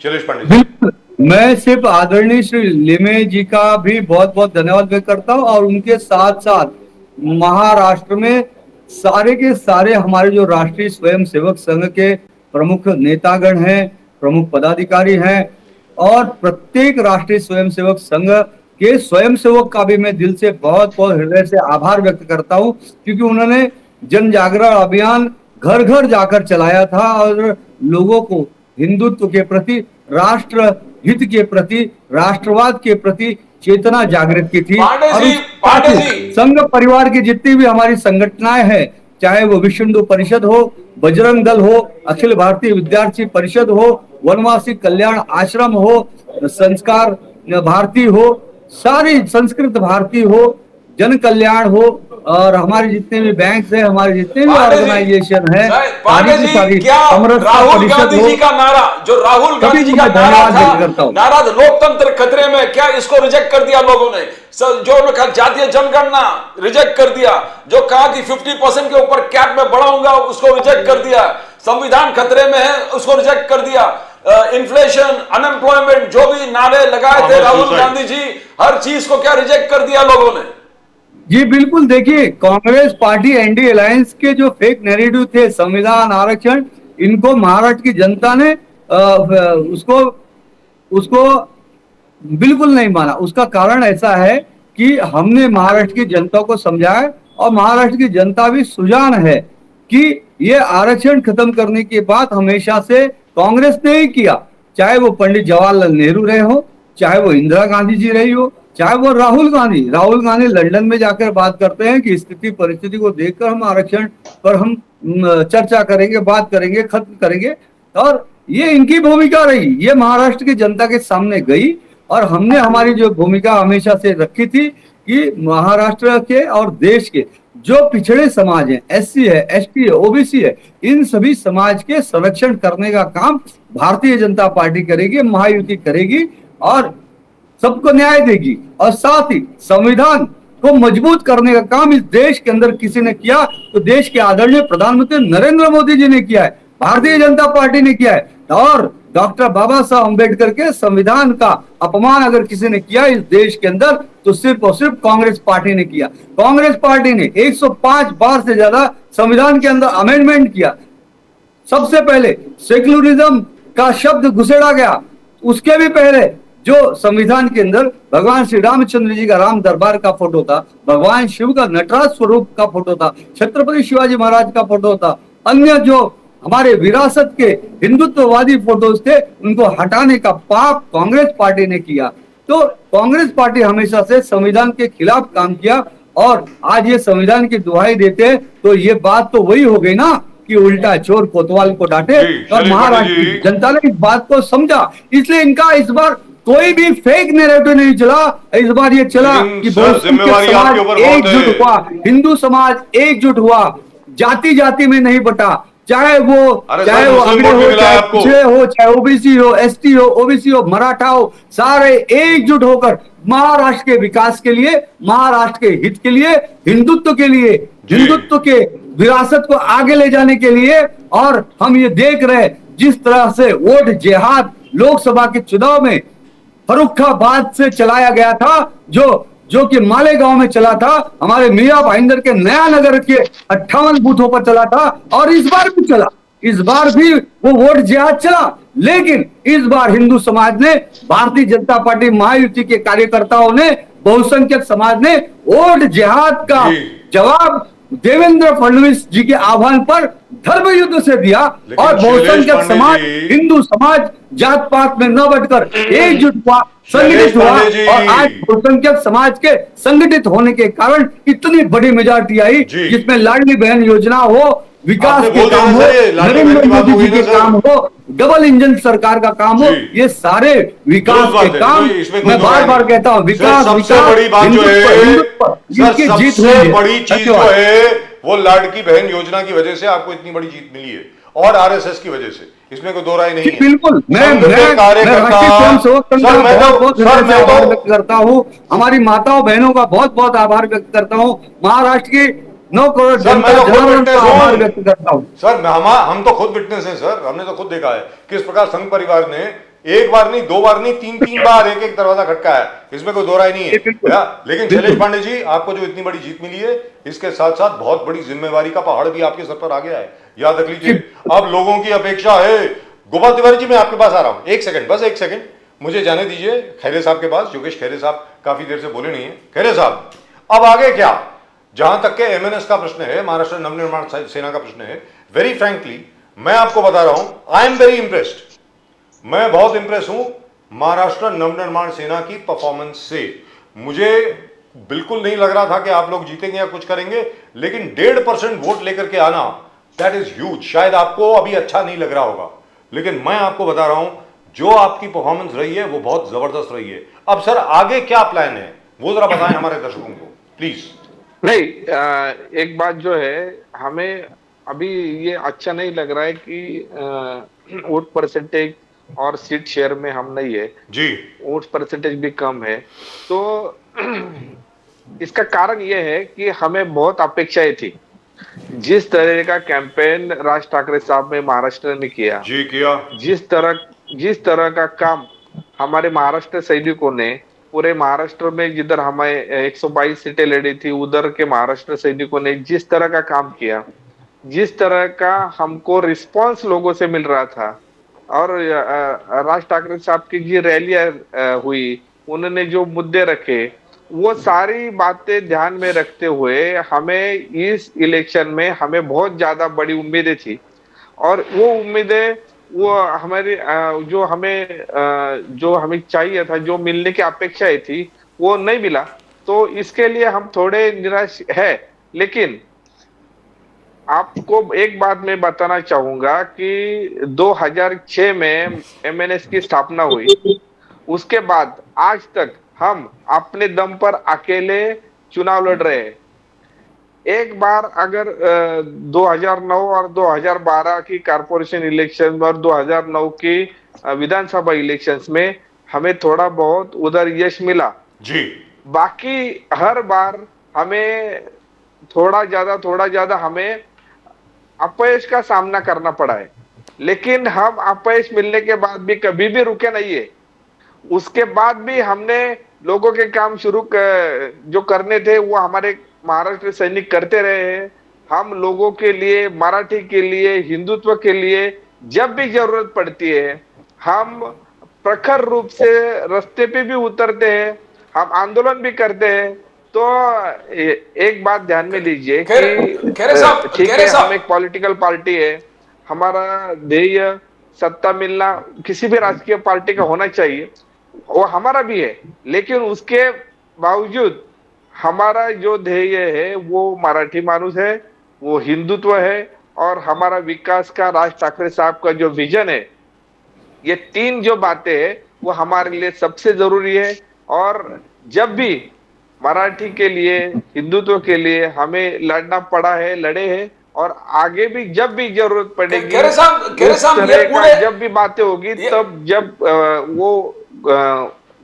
शैलेश पांडे जी। बिल्कुल, मैं सिर्फ आदरणीय श्री लिमे जी का भी बहुत बहुत धन्यवाद व्यक्त करता हूं और उनके साथ साथ महाराष्ट्र में सारे के सारे हमारे जो राष्ट्रीय स्वयंसेवक संघ के प्रमुख नेतागण हैं, प्रमुख पदाधिकारी हैं और प्रत्येक राष्ट्रीय स्वयंसेवक संघ के स्वयंसेवक का भी मैं दिल से बहुत बहुत हृदय से आभार व्यक्त करता हूं, क्योंकि उन्होंने जन जागरण अभियान घर घर जाकर चलाया था और लोगों को हिंदुत्व के प्रति, राष्ट्र हित के प्रति, राष्ट्रवाद के प्रति चेतना जागृत की थी। पांडे और जी, उस पांडे जी। संघ परिवार की जितनी भी हमारी संगठनाएं हैं, चाहे वो विश्व हिंदू परिषद हो, बजरंग दल हो, अखिल भारतीय विद्यार्थी परिषद हो, वनवासी कल्याण आश्रम हो, संस्कार भारती हो, सारी संस्कृत भारती हो, जन कल्याण हो और हमारे जितने भी बैंक है, हमारे जितने भी ऑर्गेनाइजेशन है, पांडे जी, क्या राहुल गांधी जी का नारा, जो राहुल गांधी जी का नारा था, नारा लोकतंत्र खतरे में, क्या इसको रिजेक्ट कर दिया लोगों ने? जो उन्होंने जातीय जनगणना रिजेक्ट कर दिया, जो कहा कि 50% के ऊपर कैप में बढ़ाऊंगा उसको रिजेक्ट कर दिया, संविधान खतरे में है उसको रिजेक्ट कर दिया, इन्फ्लेशन, अनएम्प्लॉयमेंट, जो भी नारे लगाए थे राहुल गांधी जी, हर चीज को क्या रिजेक्ट कर दिया लोगों ने? जी बिल्कुल, देखिए कांग्रेस पार्टी एनडीए अलायंस के जो फेक नैरेटिव थे, संविधान, आरक्षण, इनको महाराष्ट्र की जनता ने उसको बिल्कुल नहीं माना। उसका कारण ऐसा है कि हमने महाराष्ट्र की जनता को समझाया और महाराष्ट्र की जनता भी सुजान है कि ये आरक्षण खत्म करने की बात हमेशा से कांग्रेस ने ही किया, चाहे वो पंडित जवाहरलाल नेहरू रहे हो, चाहे वो इंदिरा गांधी जी रही हो, चाहे वो राहुल गांधी लंदन में जाकर बात करते हैं कि स्थिति परिस्थिति को देखकर हम आरक्षण पर हम चर्चा करेंगे, बात करेंगे, खत्म करेंगे। और ये इनकी भूमिका रही, ये महाराष्ट्र की जनता के सामने गई और हमने हमारी जो भूमिका हमेशा से रखी थी कि महाराष्ट्र के और देश के जो पिछड़े समाज हैं, एससी है, एसटी है, ओबीसी है, इन सभी समाज के संरक्षण करने का काम भारतीय जनता पार्टी करेगी, महायुति करेगी और सबको न्याय देगी। और साथ ही संविधान को मजबूत करने का काम इस देश के अंदर किसी ने किया तो देश के आदरणीय प्रधानमंत्री नरेंद्र मोदी जी ने किया है, भारतीय जनता पार्टी ने किया है। और डॉक्टर बाबा साहब अम्बेडकर के संविधान का अपमान अगर किसी ने किया इस देश के अंदर तो सिर्फ और सिर्फ कांग्रेस पार्टी ने किया। कांग्रेस पार्टी ने 105 बार से ज्यादा संविधान के अंदर अमेंडमेंट किया। सबसे पहले सेक्युलरिज्म का शब्द घुसेड़ा गया, उसके भी पहले जो संविधान के अंदर भगवान श्री रामचंद्र जी का राम दरबार का फोटो था, भगवान शिव का नटराज स्वरूप का फोटो था, छत्रपति शिवाजी महाराज का फोटो था, अन्य जो हमारे विरासत के हिंदुत्ववादी फोटोज थे उनको हटाने का पाप कांग्रेस पार्टी ने किया। तो कांग्रेस पार्टी हमेशा से संविधान के खिलाफ काम किया और आज ये संविधान की दुहाई देते तो ये बात तो वही हो गई ना कि उल्टा चोर कोतवाल को डांटे। और महाराष्ट्र की जनता ने इस बात को समझा, इसलिए इनका इस बार कोई भी फेक नैरेटिव नहीं चला। इस बार ये चला कि समाज एकजुट हुआ, हिंदू समाज एकजुट हुआ, जाति जाति में नहीं बटा, चाहे वो अरे चाहे सर, वो मुस्लिम अग्रे वोट भी हो, मिला है चाहे आपको। पिछड़े हो, चाहे ओबीसी हो, एसटी हो, ओबीसी हो, मराठा हो, सारे एकजुट होकर महाराष्ट्र के विकास के लिए, महाराष्ट्र के हित के लिए, हिंदुत्व के लिए, जी। हिंदुत्व के विरासत को आगे ले जाने के लिए। और हम ये देख रहे हैं जिस तरह से वोट जिहाद लोकसभा के चुनाव में फर्रुखाबाद से चलाया गया था, जो कि मालेगांव में चला था, हमारे मियां भाईंदर के नया नगर के 58 बूथों पर चला था, और इस बार भी चला, इस बार भी वो वोट जिहाद चला। लेकिन इस बार हिंदू समाज ने, भारतीय जनता पार्टी महायुति के कार्यकर्ताओं ने, बहुसंख्यक समाज ने वोट जिहाद का जी। जवाब देवेंद्र फडणवीस जी के आह्वान पर धर्म युद्ध से दिया। लेकिन और शैलेश बहुसंख्यक पांडे समाज, जी- हिंदू समाज जात पात में न बढ़कर एकजुट हुआ, शैलेश संगठित हुआ, पांडे जी। और आज बहुसंख्यक समाज के संगठित होने के कारण इतनी बड़ी मेजॉरिटी आई, जी। जिसमें लाडली बहन योजना हो, विकास आपने के बोल दिया काम ना हो, सर, ये लाडली बहन नरेंद्र की बात मोदी हो जी गई के ना सर। काम हो, डबल इंजन सरकार का काम हो, जी। ये सारे विकास दुरुस्त बात के है, काम, इसमें कोई मैं दो बार राय बार नहीं। कहता हूं, सर, विकास सबसे विकास, बड़ी बात जो हिंदुत्व, है, हिंदुत्व, सर, जिनकी जीत हुई सबसे है। बड़ी चीज जो धन्यवाद। है वो लाडकी बहन योजना की वजह से आपको इतनी बड़ी जीत मिली है, और आरएसएस की वजह से, इसमें कोई दो राय नहीं जी, है। बिल्कुल। मैं संघ के राष्ट्रीय कार्यकर्ता, स्वयंसेवक संघ सर का मैं बहुत तो बहुत सर हृदय से मैं आभार तो व्यक्त करता हूँ, हमारी माताओं बहनों का बहुत बहुत आभार व्यक्त करता हूँ, महाराष्ट्र की 9 करोड़ सर, मैं जनता तो खुद जनार्दन विटनेस का आभार हूं। व्यक्त करता हूँ। सर हम तो खुद विटनेस हैं सर, हमने तो खुद देखा है किस प्रकार संघ परिवार ने एक बार नहीं, दो बार नहीं, तीन बार एक एक दरवाजा खटकाया है, इसमें कोई दो राय नहीं है। बिल्कुल। लेकिन बिल्कुल। शैलेश पांडे जी, आपको जो इतनी बड़ी जीत मिली है, इसके साथ साथ बहुत बड़ी जिम्मेवारी का पहाड़ भी आपके सर पर आ गया है, याद रख लीजिए। अब लोगों की अपेक्षा है। गोपाल तिवारी जी, मैं आपके पास आ रहा हूं, एक सेकंड, बस एक सेकंड मुझे जाने दीजिए खैरे साहब के पास। योगेश खैरे साहब काफी देर से बोले नहीं है। खैरे साहब, अब आगे क्या? जहां तक के एमएनएस का प्रश्न है, महाराष्ट्र नवनिर्माण सेना का प्रश्न है, वेरी फ्रैंकली मैं आपको बता रहा हूं, आई एम वेरी इंप्रेस्ड। मैं बहुत इंप्रेस हूं महाराष्ट्र नवनिर्माण सेना की परफॉर्मेंस से। मुझे बिल्कुल नहीं लग रहा था कि आप लोग जीतेंगे या कुछ करेंगे, लेकिन 1.5% वोट लेकर के आना, दैट इज ह्यूज। शायद आपको अभी अच्छा नहीं लग रहा होगा, लेकिन मैं आपको बता रहा हूं, जो आपकी परफॉर्मेंस रही है वो बहुत जबरदस्त रही है। अब सर आगे क्या प्लान है, वो जरा बताएं हमारे दर्शकों को प्लीज। नहीं, एक बात जो है, हमें अभी ये अच्छा नहीं लग रहा है कि वोट परसेंटेज और सीट शेयर में हम नहीं है जी। वोट परसेंटेज भी कम है। तो इसका कारण यह है कि हमें बहुत अपेक्षाएं थी। जिस तरह का कैंपेन राज ठाकरे साहब ने महाराष्ट्र में किया, जी किया। जिस तरह का काम हमारे महाराष्ट्र सैनिकों ने पूरे महाराष्ट्र में, जिधर हमें 122 सीटें लड़ी थी, उधर के महाराष्ट्र सैनिकों ने जिस तरह का काम किया, जिस तरह का हमको रिस्पांस लोगों से मिल रहा था, और राज ठाकरे साहब की जो रैलियां हुई, उन्होंने जो मुद्दे रखे, वो सारी बातें ध्यान में रखते हुए हमें इस इलेक्शन में हमें बहुत ज्यादा बड़ी उम्मीदें थी। और वो उम्मीदें, वो हमारी जो हमें चाहिए था, जो मिलने की अपेक्षाएं थी, वो नहीं मिला। तो इसके लिए हम थोड़े निराश है। लेकिन आपको एक बात मैं बताना चाहूंगा कि 2006 में एमएनएस की स्थापना हुई, उसके बाद आज तक हम अपने दम पर अकेले चुनाव लड़ रहे हैं। एक बार अगर 2009 और 2012 की कारपोरेशन इलेक्शन और 2009 की विधानसभा इलेक्शंस में हमें थोड़ा बहुत उधर यश मिला जी। बाकी हर बार हमें थोड़ा ज्यादा हमें अपयश का सामना करना पड़ा है। लेकिन हम अपयश मिलने के बाद भी कभी भी रुके नहीं है। उसके बाद भी हमने लोगों के काम जो करने थे, वो हमारे महाराष्ट्र सैनिक करते रहे हैं। हम लोगों के लिए, मराठी के लिए, हिंदुत्व के लिए जब भी जरूरत पड़ती है, हम प्रखर रूप से रास्ते पे भी उतरते हैं, हम आंदोलन भी करते हैं। तो एक बात ध्यान में लीजिए कि ठीक है, हम एक पॉलिटिकल पार्टी है, हमारा ध्येय सत्ता मिलना किसी भी राजकीय पार्टी का होना चाहिए, वो हमारा भी है। लेकिन उसके बावजूद हमारा जो ध्येय है वो मराठी मानुस है, वो हिंदुत्व है, और हमारा विकास का, राज ठाकरे साहब का जो विजन है, ये तीन जो बातें हैं वो हमारे लिए सबसे जरूरी है। और जब भी मराठी के लिए, हिंदुत्व के लिए हमें लड़ना पड़ा है, लड़े हैं, और आगे भी जब भी जरूरत पड़ेगी, खैरे साहब उस तरह ये का पूरे जब भी बातें होगी, तब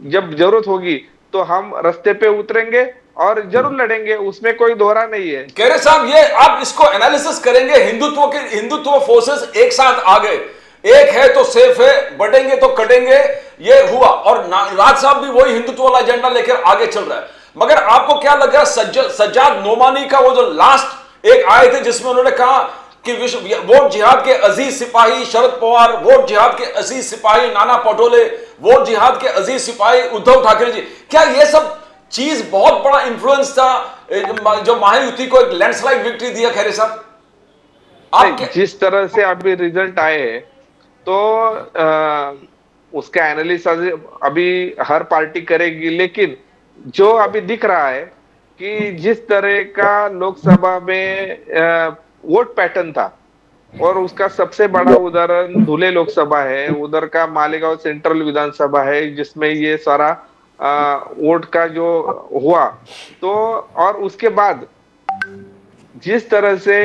जब जरूरत होगी तो हम रास्ते पे उतरेंगे और जरूर लड़ेंगे, उसमें कोई दोहरा नहीं है। खैरे साहब ये आप इसको एनालिसिस करेंगे, हिंदुत्व फोर्सेस एक साथ आ गए, एक है तो सेफ है, बढ़ेंगे तो कटेंगे, ये हुआ। और राज साहब भी वही हिंदुत्व वाला एजेंडा लेकर आगे चल रहा है। मगर आपको क्या लग रहा है सज्जाद नोमानी का वो जो लास्ट एक आए थे जिसमें उन्होंने कहा कि वोट जिहाद के अजीज सिपाही शरद पवार, वोट जिहाद के अजीज सिपाही नाना पटोले, वोट जिहाद के अजीज सिपाही उद्धव ठाकरे जी, क्या ये सब चीज बहुत बड़ा इंफ्लुएंस था जो महायुति को एक लैंडस्लाइड विक्ट्री दिया? खैरे साहब जिस तरह से अभी रिजल्ट आए हैं तो उसका एनालिसिस अभी हर पार्टी करेगी, लेकिन जो अभी दिख रहा है कि जिस तरह का लोकसभा में वोट पैटर्न था, और उसका सबसे बड़ा उदाहरण धुले लोकसभा है, उधर का मालेगांव सेंट्रल विधानसभा है जिसमें ये सारा वोट का जो हुआ, तो और उसके बाद जिस तरह से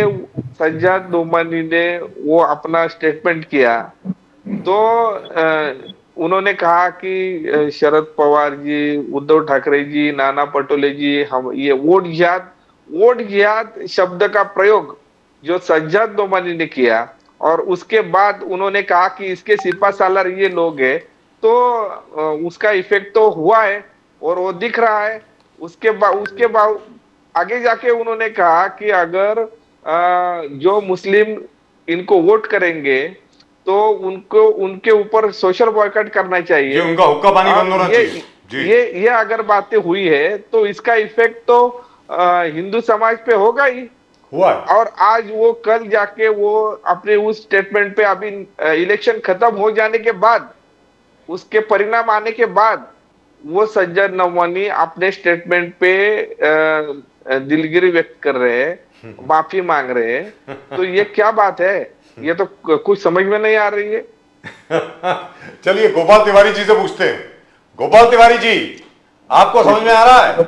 सज्जाद नोमानी ने वो अपना स्टेटमेंट किया, तो उन्होंने कहा कि शरद पवार जी, उद्धव ठाकरे जी, नाना पटोले जी, हम ये वोट जिहाद शब्द का प्रयोग जो सज्जाद नोमानी ने किया, और उसके बाद उन्होंने कहा कि इसके सिपा सालार ये लोग हैं, तो उसका इफेक्ट तो हुआ है और वो दिख रहा है। उसके बाद आगे जाके उन्होंने कहा कि अगर जो मुस्लिम इनको वोट करेंगे तो उनके ऊपर सोशल बॉयकॉट करना चाहिए, ये उनका हुक्का पानी बंद होना चाहिए जी। ये अगर बातें हुई है तो इसका इफेक्ट तो हिंदू समाज पे होगा ही, हुआ है। और आज वो कल जाके वो अपने उस स्टेटमेंट पे, अभी इलेक्शन खत्म हो जाने के बाद, उसके परिणाम आने के बाद, वो सज्जाद नोमानी अपने स्टेटमेंट पे दिलगिरी व्यक्त कर रहे हैं, माफी मांग रहे हैं। तो ये क्या बात है? ये तो कुछ समझ में नहीं आ रही है। चलिए गोपाल तिवारी जी से पूछते हैं। गोपाल तिवारी जी, आपको समझ में आ रहा है?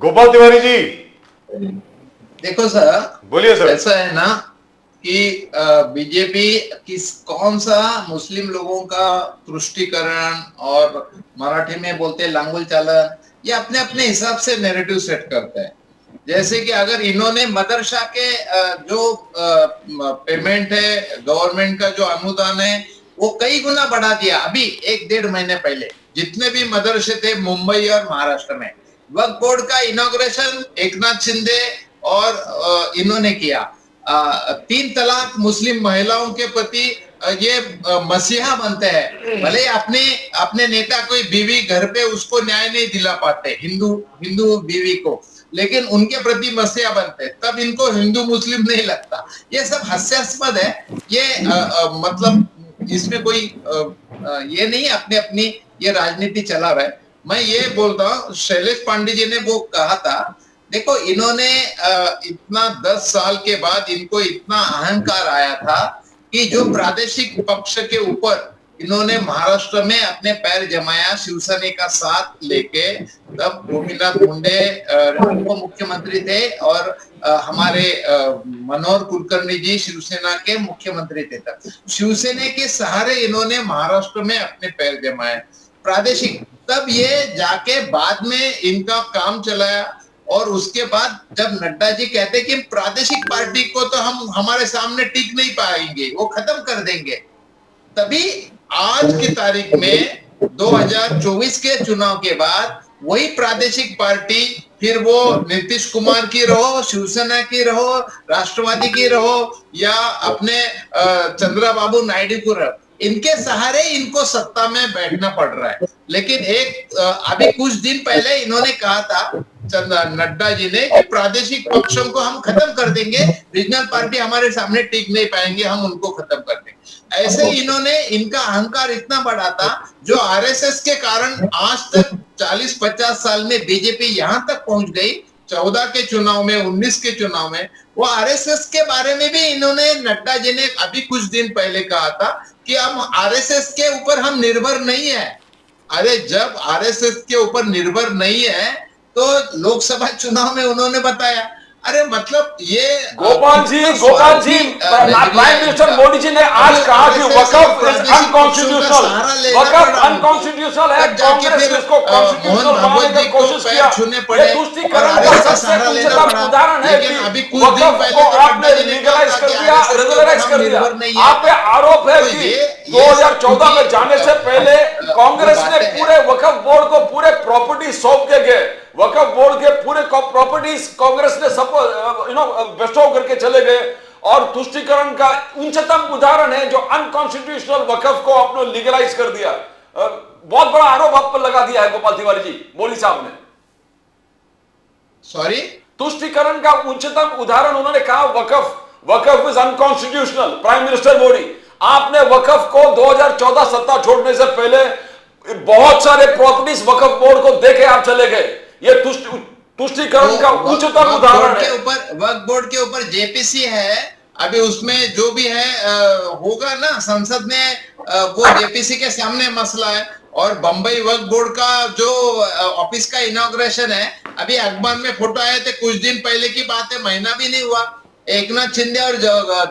गोपाल तिवारी जी देखो सर, बोलिए सर। ऐसा है ना कि बीजेपी कौन सा मुस्लिम लोगों का तुष्टीकरण, और मराठी में बोलते हैं लांगुल चालन, ये अपने अपने हिसाब से नैरेटिव सेट करते हैं। जैसे कि अगर इन्होंने मदरसा के जो पेमेंट है, गवर्नमेंट का जो अनुदान है, वो कई गुना बढ़ा दिया। अभी 1-1.5 महीने पहले जितने भी मदरसे थे मुंबई और महाराष्ट्र में, वक्फ बोर्ड का इनॉग्रेशन एकनाथ शिंदे और इन्होंने किया। 3 तलाक मुस्लिम महिलाओं के प्रति ये मसीहा बनते हैं। भले अपने नेता कोई बीवी घर पे उसको न्याय नहीं दिला पाते, हिंदू बीवी को, लेकिन उनके प्रति मसीहा बनते हैं, तब इनको हिंदू मुस्लिम नहीं लगता। ये सब हास्यास्पद है। ये मतलब इसमें कोई ये नहीं, अपने अपनी ये राजनीति चला रहा है। मैं ये बोलता हूँ, शैलेश पांडे जी ने वो कहा था, देखो इन्होंने इतना 10 साल के बाद इनको इतना अहंकार आया था कि जो प्रादेशिक पक्ष के ऊपर इन्होंने महाराष्ट्र में अपने पैर जमाया, शिवसेना का साथ लेके, तब गोपीनाथ मुंडे उप मुख्यमंत्री थे और हमारे मनोहर कुलकर्णी जी शिवसेना के मुख्यमंत्री थे। तब शिवसेना के सहारे इन्होंने महाराष्ट्र में अपने पैर जमाए प्रादेशिक, तब ये जाके बाद में इनका काम चलाया। और उसके बाद जब नड्डा जी कहते कि प्रादेशिक पार्टी को तो हम हमारे सामने टिक नहीं पाएंगे, वो खत्म कर देंगे, तभी आज की तारीख में 2024 के चुनाव के बाद वही प्रादेशिक पार्टी, फिर वो नीतीश कुमार की रहो, शिवसेना की रहो, राष्ट्रवादी की रहो, या अपने चंद्रबाबू नायडू को रहो, इनके सहारे इनको सत्ता में बैठना पड़ रहा है। लेकिन अभी कुछ दिन पहले इन्होंने कहा था नड्डा जी ने कि प्रादेशिक पक्षों को हम खत्म कर देंगे, रीजनल पार्टी हमारे सामने टिक नहीं पाएंगे, हम उनको खत्म कर देंगे। ऐसे इन्होंने, इनका अहंकार इतना बड़ा था, जो आरएसएस के कारण आज तक 40-50 साल में बीजेपी यहां तक पहुंच गई। 14 के चुनाव में, 19 के चुनाव में, वो आरएसएस के बारे में भी इन्होंने, नड्डा जी ने अभी कुछ दिन पहले कहा था कि हम आरएसएस के ऊपर हम निर्भर नहीं है। अरे जब आरएसएस के ऊपर निर्भर नहीं है तो लोकसभा चुनाव में उन्होंने बताया अरे मतलब ये गोपाल जी, प्राइम मिनिस्टर मोदी जी ने आज कहा कि वकफ इज अनकॉन्स्टिट्यूशनल, वकफ अनकॉन्स्टिट्यूशनल है, कांग्रेस ने इसको कॉन्स्टिट्यूशनल बनाने की कोशिश किया। ये तुष्टीकरण का सबसे उच्चतम उदाहरण है कि वकफ को आपने लीगलाइज कर दिया, रेगुलराइज कर दिया। आप पे आरोप है कि 2014 में जाने से पहले कांग्रेस ने पूरे वकफ बोर्ड को पूरे प्रॉपर्टी सौंप के गए, वकफ बोर्ड के पूरे प्रॉपर्टीज कांग्रेस ने सब बेस्टॉव करके चले गए, और तुष्टीकरण का उच्चतम उदाहरण है जो अनकॉन्स्टिट्यूशनल वकफ को आपने लीगलाइज कर दिया। बहुत बड़ा आरोप आप पर लगा दिया है गोपाल तिवारी जी, मोदी साहब ने। सॉरी, तुष्टीकरण का उच्चतम उदाहरण उन्होंने कहा Waqf is unconstitutional. Prime minister Modi, आपने वकफ को 2014 सत्ता छोड़ने से पहले बहुत सारे प्रॉपर्टीज वकफ बोर्ड को देके आप चले गए। ये तुष्टीकरण का उच्चतम उदाहरण है। वक्फ बोर्ड के ऊपर जेपीसी है, अभी उसमें जो भी है होगा ना संसद में, वो जेपीसी के सामने मसला है। और बंबई वक्फ बोर्ड का जो ऑफिस का इनॉग्रेशन है, अभी अखबार में फोटो आए थे कुछ दिन पहले की बात है, महीना भी नहीं हुआ। एकनाथ शिंदे और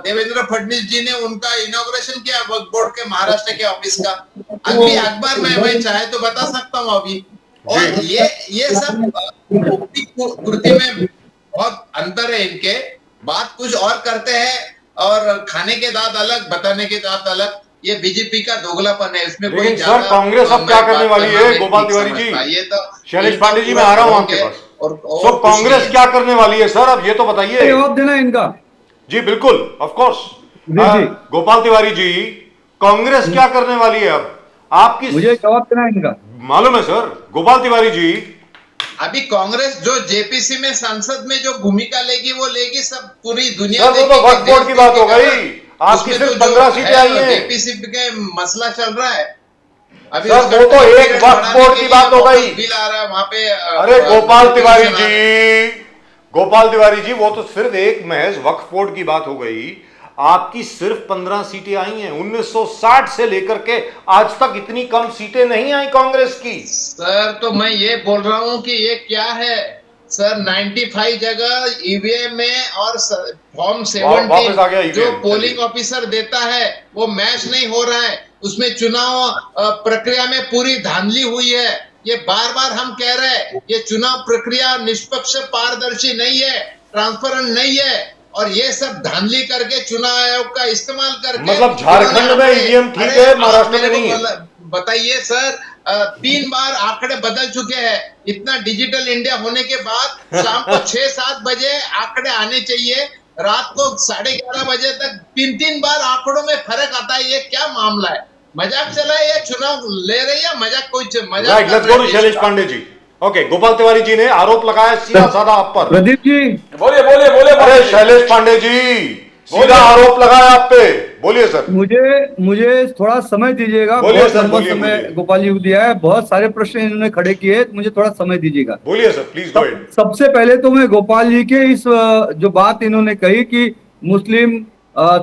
देवेंद्र फडणवीस जी ने उनका इनॉग्रेशन किया वक्फ बोर्ड के महाराष्ट्र के ऑफिस का। अभी अखबार में मैं चाहे तो बता सकता हूँ अभी। और ये सब कृति में बहुत अंतर है इनके, बात कुछ और करते हैं और खाने के दांत अलग, बताने के दांत अलग। ये बीजेपी का दोगलापन है, इसमें कोई सर कांग्रेस अब क्या करने वाली है गोपाल तिवारी जी? ये तो शैलेश पांडे जी, मैं आ रहा हूँ आपके पास। तो कांग्रेस क्या करने वाली है सर, अब ये तो बताइए। जवाब देना इनका। जी बिल्कुल, ऑफ कोर्स। गोपाल तिवारी जी, कांग्रेस क्या करने वाली है अब? आपकी मुझे जवाब देना इनका मालूम है सर। गोपाल तिवारी जी, अभी कांग्रेस जो जेपीसी में संसद में जो भूमिका लेगी वो लेगी, सब पूरी दुनिया सर वो तो वक्फ बोर्ड की बात हो गई, आपकी सिर्फ 15 सीटें आई हैं। जेपीसी के मसला चल रहा है अभी। सर वो तो एक वक्फ बोर्ड की बात हो गई, बिल आ रहा है वहां पे। अरे गोपाल तिवारी जी, वो तो सिर्फ एक महज वक्फ बोर्ड की बात हो गई। आपकी सिर्फ 15 सीटें आई हैं। 1960 से लेकर के आज तक इतनी कम सीटें नहीं आई कांग्रेस की। सर तो मैं ये बोल रहा हूं कि ये क्या है सर, 95 जगह ईवीएम में और फॉर्म 17 जो पोलिंग ऑफिसर देता है वो मैच नहीं हो रहा है। उसमें चुनाव प्रक्रिया में पूरी धांधली हुई है। ये बार बार हम कह रहे हैं, ये चुनाव प्रक्रिया निष्पक्ष पारदर्शी नहीं है, ट्रांसपेरेंट नहीं है। और ये सब धांधली करके चुनाव आयोग का इस्तेमाल करके, मतलब झारखंड में ईवीएम ठीक है, महाराष्ट्र में नहीं है। बताइए सर, 3 बार आंकड़े बदल चुके हैं। इतना डिजिटल इंडिया होने के बाद शाम को 6-7 बजे आंकड़े आने चाहिए, रात को 11:30 बजे तक 3 बार आंकड़ों में फर्क आता है। ये क्या मामला है? मजाक चला है या चुनाव ले रही है? मजाक कोई मजाक। शैलेश पांडे जी, ओके। गोपाल तिवारी जी ने आरोप लगाया सीधा साधा आप पर। प्रदीप जी बोलिए। अरे शैलेश पांडे जी, सीधा आरोप लगाया आप पे, बोलिए सर। मुझे थोड़ा समय दीजिएगा। बोलिए बहुत सर, लंबा बोलिए, समय बोलिए। गोपाल जी को दिया है, बहुत सारे प्रश्न इन्होंने खड़े किए, मुझे थोड़ा समय दीजिएगा। बोलिए सर, प्लीज गो अहेड। सबसे पहले तो मैं गोपाल जी के इस जो बात इन्होंने कही कि मुस्लिम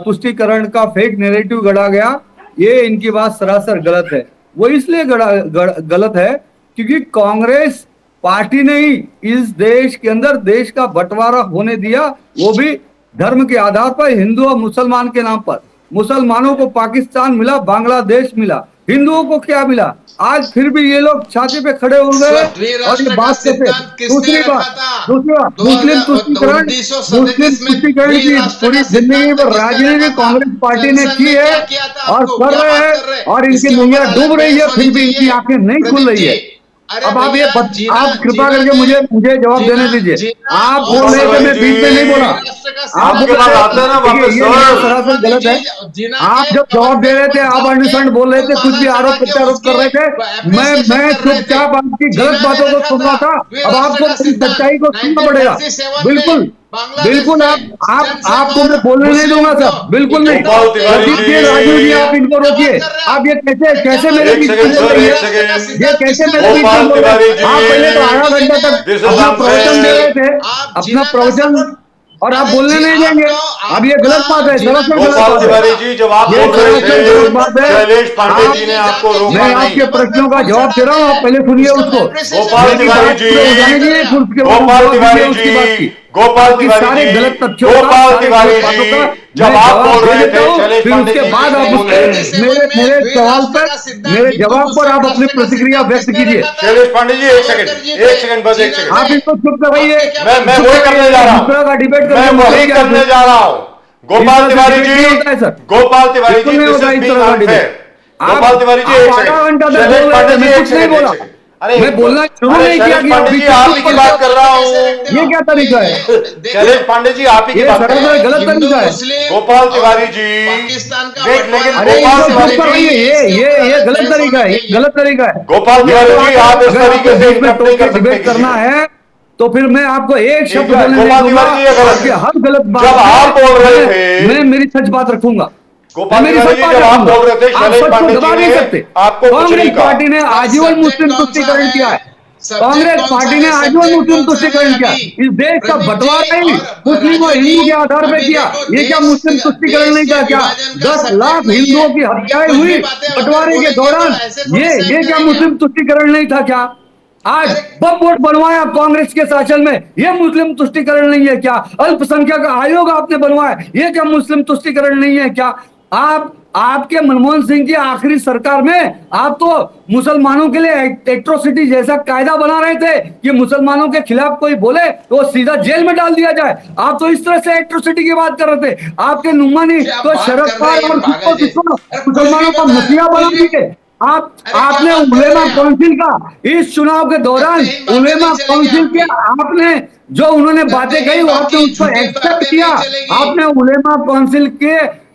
तुष्टीकरण का फेक नैरेटिव गढ़ा गया, ये इनकी बात सरासर गलत है। वो इसलिए गलत है क्योंकि कांग्रेस पार्टी ने ही इस देश के अंदर देश का बंटवारा होने दिया, वो भी धर्म के आधार पर, हिंदू और मुसलमान के नाम पर। मुसलमानों को पाकिस्तान मिला, बांग्लादेश मिला, हिंदुओं को क्या मिला? आज फिर भी ये लोग छाती पे खड़े हो गए और ये बात करते। दूसरी बात मुस्लिम तुष्टीकरण की पूरी जिंदगी पर राजनीति कांग्रेस पार्टी ने की है और कर रहे हैं, और इनकी नैया डूब रही है, फिर भी इनकी आंखें नहीं खुल रही है। अब आप कृपा करके मुझे जवाब देने दीजिए। आप बोल रहे थे, मैं बीच में नहीं बोला। आपके बाद आते हैं ना वापस सरासर गलत है। आप जब जवाब दे रहे थे, आप अंडरस्टैंड बोल रहे थे, कुछ भी आरोप प्रत्यारोप कर रहे थे, मैं चुपचाप आपकी गलत बातों को सुन रहा था। अब आपको सच्चाई को सुनना पड़ेगा। बिल्कुल आपको मैं बोलने नहीं दूंगा सर, बिल्कुल नहीं। राजीव जी, आप इनको रोकिए। आप ये कैसे मेरे बीच में बोल रही है? ये कैसे मेरे बीच में बोल रहे हैं? आप पहले तो आधा घंटा तक अपना प्रवचन दे रहे थे, अपना प्रवचन और आप बोलने नहीं देंगे। अब ये गलत बात है, सरासर गलत गोपाल बात तिवारी है। जी, जब आप ये बोल रहे सरासर गलत बात थे, है। शैलेश पांडे जी ने आपको रोका मैं नहीं। आपके प्रश्नों का जवाब दे रहा हूँ, आप पहले सुनिए उसको। गोपाल तिवारी जी, गोपाल तिवारी जी, गोपाल तिवारी जी, गोपाल तिवारी जी, जब आप बोल रहे थे शैलेश फिर पांडे उसके जी बाद आप नहीं बोल रहे थे। मेरे सवाल पर, मेरे जवाब पर आप अपनी प्रतिक्रिया व्यक्त कीजिए। शैलेश पांडे जी, एक सेकंड बस, एक सेकंड। आप इसको चुप करवाइए। मैं वही करने जा रहा हूँ, दूसरा का डिबेट मैं वही करने जा रहा हूँ। Gopal Tiwari ji, Gopal Tiwari ji, this is being unfair. Gopal Tiwari ji, एक सेकंड। शैलेश पांडे जी, एक सेकंड, एक सेकंड। अरे मैं बोलना शुरू नहीं किया शैलेश कि पांडे अभी जी, आप ही की बात कर रहा हूँ। ये क्या तरीका है? शैलेश पांडे जी, आप ही की ये बात कर रहा सरासर हूँ। गलत तरीका है। गोपाल तिवारी जी, पाकिस्तान का लेकिन अरे गोपाल इसको तिवारी चुप करवाइए, जी, ये गलत तरीका है, ये गलत तरीका है। गोपाल तिवारी जी, आप इस तरीके से इंटरप्ट नहीं कर सकते डिबेट किसी करना को। है तो फिर मैं आपको एक शब्द ठीक है, बोलने नहीं गोपाल दूंगा। तिवारी जी, ये गलत आपके है। हर गलत बात जब आप पे बोल रहे थे, मैं मेरी सच बात रखूंगा। गोपाल मैं मेरी तिवारी सच जी, बात जब आप रखूंगा। बोल रहे थे आप शैलेश सच को पांडे दबा जी नहीं ने सकते। आपको कुछ कांग्रेस नहीं कहा। पार्टी ने आजीवन मुस्लिम तुष्टीकरण किया है। कांग्रेस पार्टी ने आजीवन मुस्लिम तुष्टीकरण किया। इस देश का बंटवारा ही मुस्लिम और हिंदू के आधार पर किया। ये क्या मुस्लिम तुष्टीकरण नहीं था क्या? 10 लाख हिंदुओं की हत्याएं हुई बंटवारे के दौरान। ये क्या मुस्लिम तुष्टीकरण नहीं था क्या? आज बम वोट बनवाया कांग्रेस के शासन में, ये मुस्लिम तुष्टीकरण नहीं है क्या? अल्पसंख्यक आयोग आपने बनवाया, ये क्या मुस्लिम तुष्टीकरण नहीं है क्या? आपके मनमोहन सिंह की आखिरी सरकार में आप तो मुसलमानों के लिए एट्रोसिटी जैसा कायदा बना रहे थे कि मुसलमानों के खिलाफ कोई बोले तो सीधा जेल में डाल दिया जाए। आप तो इस तरह से एट्रोसिटी की बात कर रहे थे। आपके नुमानी तो शरद पवार और मुसलमानों का मसीहा बना दिए। आपने उलेमा काउंसिल का इस चुनाव के दौरान उलेमा काउंसिल के आपने जो उन्होंने बातें कही वो आपने उसको एक्सेप्ट किया। आपने उलेमा काउंसिल के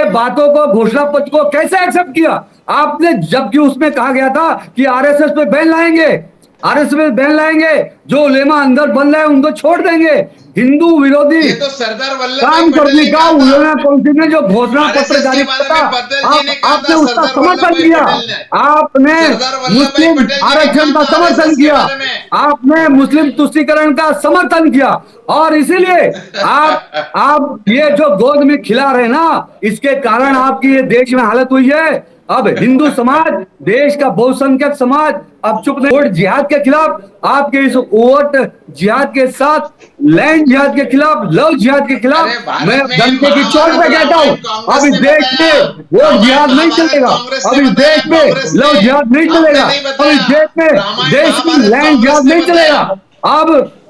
बातों को, घोषणा पत्र को कैसे एक्सेप्ट किया आपने? जबकि उसमें कहा गया था कि आरएसएस पे बैन लाएंगे, आरएसएस पे बैन लाएंगे, जो उलेमा अंदर बन रहे हैं उनको छोड़ देंगे। हिंदू विरोधी ये तो सरदार वल्लभ काम भाई पटेल करने ने का कहा था। उलेमा काउंसिल ने जो घोषणा पत्र RSS जारी के बारे किया में पटेल जी ने कहा आपने था, उसका सरदार समर्थन वल्लभ किया। भाई पटेल ने। आपने सरदार वल्लभ भाई मुस्लिम पटेल जी ने आरक्षण का कहा था समर्थन RSS के किया, बारे में। आपने मुस्लिम तुष्टीकरण का समर्थन किया। और इसीलिए आप ये जो गोद में खिला रहे ना, इसके कारण आपकी ये देश में हालत हुई है। अब हिंदू समाज, देश का बहुसंख्यक समाज अब चुप नहीं। वोट जिहाद के खिलाफ, आपके इस वोट जिहाद के साथ लैंड जिहाद के खिलाफ, लव जिहाद के खिलाफ अरे भारत मैं में डंके की चोट पे कहता हूँ, अब इस देश में वोट जिहाद नहीं चलेगा। अब इस देश में लव जिहाद नहीं चलेगा। अब इस देश में देश की लैंड जिहाद नहीं चलेगा।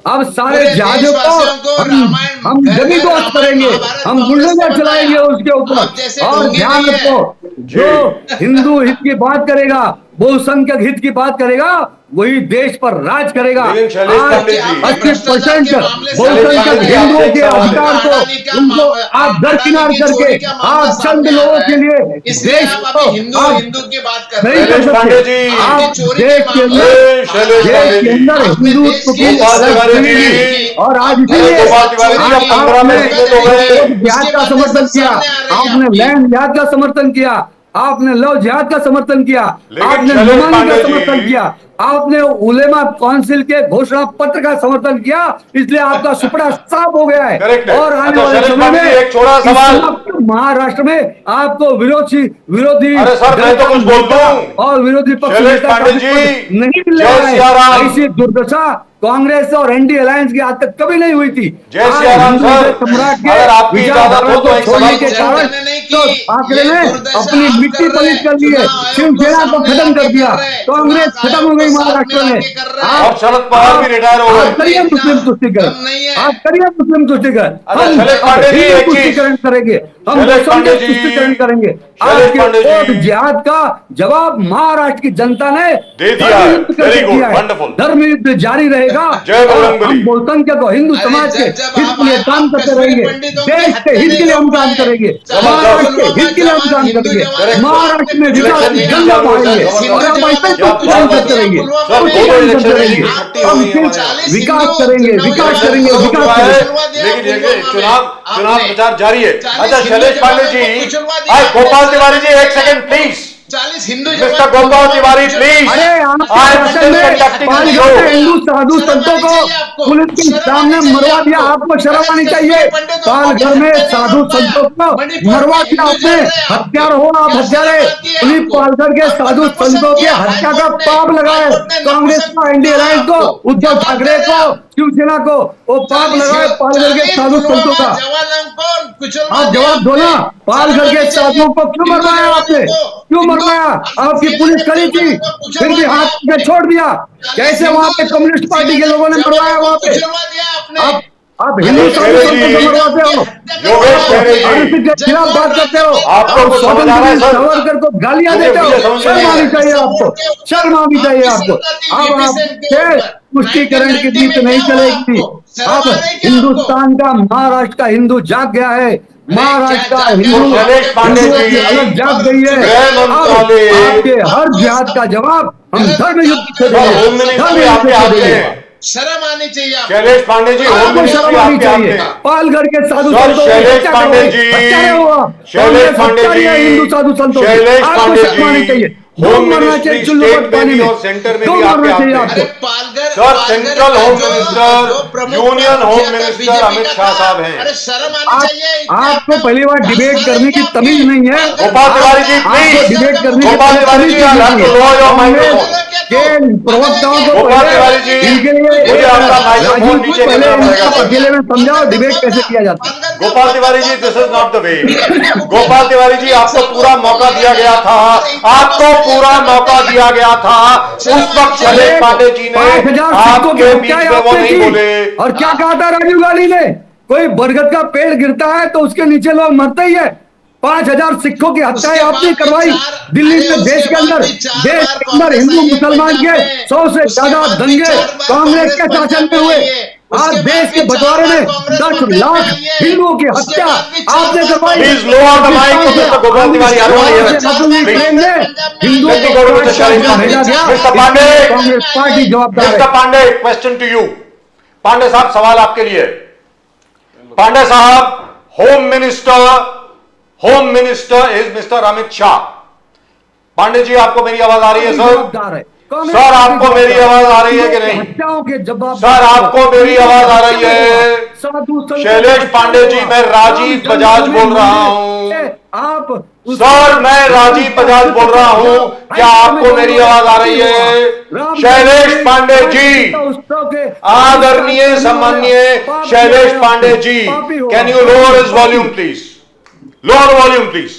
अब सारे जिहादियों को हम जमी दोस्त करेंगे, हम बुलडोजर चलाएंगे उसके ऊपर। और ध्यान रखो, जो हिंदू हित की बात करेगा, बहुसंख्यक हित की बात करेगा, वही देश पर राज करेगा। लेकिन शैलेश पांडे जी, 80% बहुसंख्यक हिंदुओं के अधिकार को उनको आप दरकिनार करके आप चंद लोगों के लिए देश को आप हिंदू की बात कर नहीं रहे कर शैलेश पांडे सकते। जी, आप चोरी देश के के मामले- शैलेश पांडे जी, अंदर हिंदू गोपाल तिवारी जी, और आज अरे इसीलिए गोपाल तिवारी जी, अब 15 में सीमित हो गए। जिहाद का समर्थन किया, आपने लैंड जिहाद का समर्थन किया, आपने लव जिहाद का समर्थन किया, लेकिन आपने शैलेश नुमानी पांडे का जी- समर्थन किया, आपने उलेमा काउंसिल के घोषणा पत्र का समर्थन किया। इसलिए आपका सुपड़ा साफ हो गया है। Correct है। और आने अच्छा, वाले शैलेश समय पांडे जी, में एक छोटा इस सवाल। महाराष्ट्र में आपको विरोधी अरे सर, मैं तो कुछ बोलता हूं। और विरोधी पक्ष शैलेश नेता का पांडे भी जी, पद नहीं मिल जय रहा सियाराम। है। ऐसी दुर्दशा कांग्रेस और एनडी अलायंस की आज तक कभी नहीं हुई थी। जय आज सियाराम हिंदू सर, सम्राट के अगर आपकी विचारधारा इजाजत हो तो को एक छोड़ने सवाल के पूछूं। कारण तो आखिर में अपनी मिट्टी पलीत कर ली है। शिवसेना को खत्म कर दिया, कांग्रेस खत्म हो गई महाराष्ट्र में। और शरद पवार भी रिटायर हो गए। आप करिए मुस्लिम तुष्टीकरण, आप करिए मुस्लिम तुष्टीकरण। अच्छा, हम शैलेश पांडे जी, हिंदू एक चीज। तुष्टीकरण करेंगे, हम शैलेश पांडे बहुसंख्यक जी, तुष्टीकरण करेंगे। शैलेश आपके पांडे जी, वोट जिहाद का जवाब महाराष्ट्र की जनता ने दे दिया है। धर्म युद्ध करके Very good, दिया है। wonderful। धर्म युद्ध जारी रहेगा। जय बजरंग बली। हम बहुसंख्यक और हिंदू समाज के हित के लिए काम करते रहेंगे। देश के हित के लिए हम काम करेंगे, महाराष्ट्र के हित के लिए हम काम करेंगे। महाराष्ट्र में विकास की गंगा बहाएंगे और हम ऐसे काम करते रहेंगे, करते रहेंगे। हम सिर्फ विकास करेंगे, विकास करेंगे, विकास करेंगे। लेकिन देखिए, चुनाव प्रचार जारी है। अच्छा, शैलेश पांडे जी, गोपाल तिवारी जी, एक second please. 40 Hindu mister Gopal Tiwari please. अरे आपके I am शासन still में conducting the पालघर show. में हिंदू साधु शर्म संतों आनी को चाहिए आपको। पुलिस के शर्म सामने आनी मरवा चाहिए दिया, आपको। आपको शर्म अरे आनी कश्मीर चाहिए। पंडितों को पालघर कैसे में नहीं साधु मर पाया? संतों को मणिपुर मरवा में दिया हिंदू आपने, जल रहे हैं आपके। हत्यार हो आप क्या हत्यारे। शर्म आती है पुलिस आपको? पालघर के आपको साधु नपुंसक संतों के किया हत्या का हाईकोर्ट ने। पाप लगाए हाईकोर्ट ने कांग्रेस नपुंसक को, इंडिया कहा अलायंस को, आपको। उद्धव क्या बात ठाकरे कर रहे को, हैं आप? शिवसेना को, वो पाप लगाए पालघर के साधु संतों का। जवानों को कुचलवा आप दिया जवाब दो आपने। ना, पालघर शर्म के आनी चाहिए। साधुओं को क्यों हिंदू मरवाया जवानों आपने, को, क्यों हिंदू मरवाया? आपकी सेना पुलिस के खड़ी थी, जवानों को फिर भी कुचलवा हाथ दिया पे आपने। छोड़ दिया। कैसे वहां पे कम्युनिस्ट पार्टी के लोगों ने मरवाया वहां पे? कुचलवा दिया आपने। आप हिंदू योगेश साधु खैरे संतों जी, को मरवाते हो, योगेश खैरे जी, आरएसएस के खिलाफ बात करते हो, आपको आप कुछ समझ आ रहा है स्वतंत्र सर? सावरकर को गालियां मुझे- देते हो। मुझे समझ में शर्म नहीं आ आनी रहा है। चाहिए आपको, शर्म आनी चाहिए आपको। अब आपसे पुष्टिकरण की नीति नहीं चलेगी। अब हिंदुस्तान का, महाराष्ट्र का हिंदू जाग गया है, महाराष्ट्र का हिंदू शैलेश पांडे हिंदुओं जी, की अलग जाग गई है। गृह अब मंत्रालय, आपके हर जिहाद का जवाब हम धर्म युद्ध से सर, होम देंगे, मिनिस्ट्री धर्म युद्ध आपके से हाथ में देंगे। है। शर्म आनी चाहिए आपको। शैलेश पांडे जी, होम आपको मिनिस्ट्री शर्म आनी आपके हाथ चाहिए। में है। पालघर के साधु सर, संतों शैलेश हत्या पांडे करोगे, जी, हत्यारे हो आप। शैलेश कांग्रेस पांडे हत्यारी है हिंदू जी, साधु संतों की। शैलेश आपको पांडे शर्म आनी जी, चाहिए। होम डूब मरना मिनिस्ट्री चाहिए चुल्लू स्टेट पर में पानी भी में, और सेंटर में डूब भी आपके मरना हाथ चाहिए में आपको। है। Palghar sir, central home minister प्रमुख यूनियन होम मुखिया था मिनिस्टर बीजेपी अमित का शाह था। साहब हैं। अरे शर्म आनी चाहिए। आपको पहली बार डिबेट करने की तमीज नहीं है। गोपाल तिवारी जी, आपको प्लीज। डिबेट करने की गोपाल तिवारी जी, तमीज I'll have to lower your microphone. के प्रवक्ताओं को गोपाल पहले तिवारी जी, इनके लिए मुझे आपका राजीव माइक्रोफोन को नीचे पहले करना पड़ेगा, इनका सर। अकेले में समझाओ डिबेट कैसे किया जाता है। Gopal Tiwari ji, this is not the way. Gopal Tiwari ji, आपको पूरा मौका दिया गया था, आपको पूरा मौका दिया गया था। उस वक्त शैलेश पांडे जी ने 5000 सिक्कों की आपके बीच हत्या में वो आपने नहीं की। बोले। और क्या कहा था राजीव गांधी ने? कोई बरगद का पेड़ गिरता है तो उसके नीचे लोग मरते ही है। 5000 सिखों की हत्याएं आपने करवाई दिल्ली में, देश के अंदर, देश के अंदर हिंदू मुसलमान के 100 से ज्यादा दंगे कांग्रेस के शासन में हुए। आज देश के बंटवारे में 10 लाख हिंदुओं की हत्या आपने करवाई। Please lower the mic to Mr. Gopal Tiwari. I don't want to hear it. हिंदुओं Let me go to Mr. Shailesh Pandey. भेजा गया। Mr. Pandey. कांग्रेस पार्टी जवाबदार है। Mr. Pandey, question to you. Pandey साहब, सवाल आपके लिए। Pandey sahab, home minister is mister Amit Shah. Pandey ji, आपको मेरी आवाज आ रही है सर? जवाबदार है। सर, आपको मेरी आवाज आ रही है कि नहीं? हत्याओं के जवाब सर, आपको मेरी आवाज आ रही है? शैलेश पांडे जी, मैं राजीव बजाज बोल रहा हूं। आप सर, मैं राजीव बजाज बोल रहा हूं। क्या आपको मेरी आवाज आ रही है? शैलेश पांडे जी, आदरणीय सम्माननीय Shailesh Pandey ji, can you lower his volume please? Lower volume please.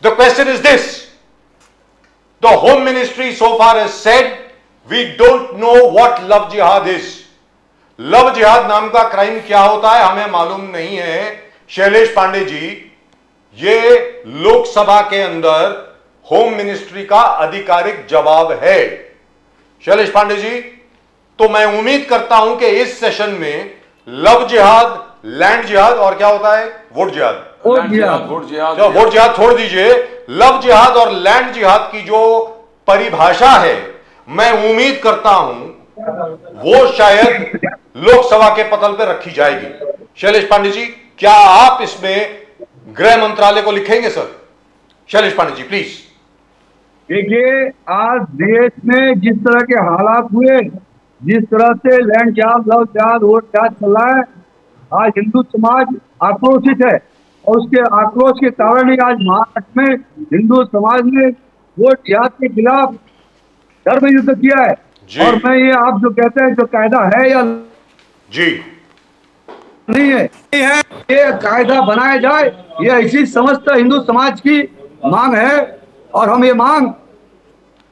The question is this. The Home Ministry so far has said we don't know what love jihad is. Love जिहाद नाम का क्राइम क्या होता है हमें मालूम नहीं है। शैलेश पांडे जी, ये लोकसभा के अंदर होम मिनिस्ट्री का आधिकारिक जवाब है। शैलेश पांडे जी, तो मैं उम्मीद करता हूं कि इस सेशन में लव जिहाद, लैंड जिहाद और क्या होता है, वोट जिहाद, वोट जिहाद, तो वोट जिहाद छोड़ दीजिए, लव जिहाद और लैंड जिहाद की जो परिभाषा है, मैं उम्मीद करता हूं वो शायद लोकसभा के पटल पर रखी जाएगी। शैलेश पांडे जी, क्या आप इसमें गृह मंत्रालय को लिखेंगे सर? शैलेश पांडे जी, प्लीज। देखिए, आज देश में जिस तरह के हालात हुए, जिस तरह से लैंड जिहाद, लव जिहाद, वोट जिहाद चल रहा है, आज हिंदू समाज आक्रोशित है और उसके आक्रोश के कारण ही आज महाराष्ट्र में हिंदू समाज ने वोट जिहाद के खिलाफ धर्म युद्ध किया है। और मैं ये, आप जो कहते हैं जो कायदा है या जी नहीं है, ये कायदा बनाया जाए, ये ऐसी समस्त हिंदू समाज की मांग है और हम ये मांग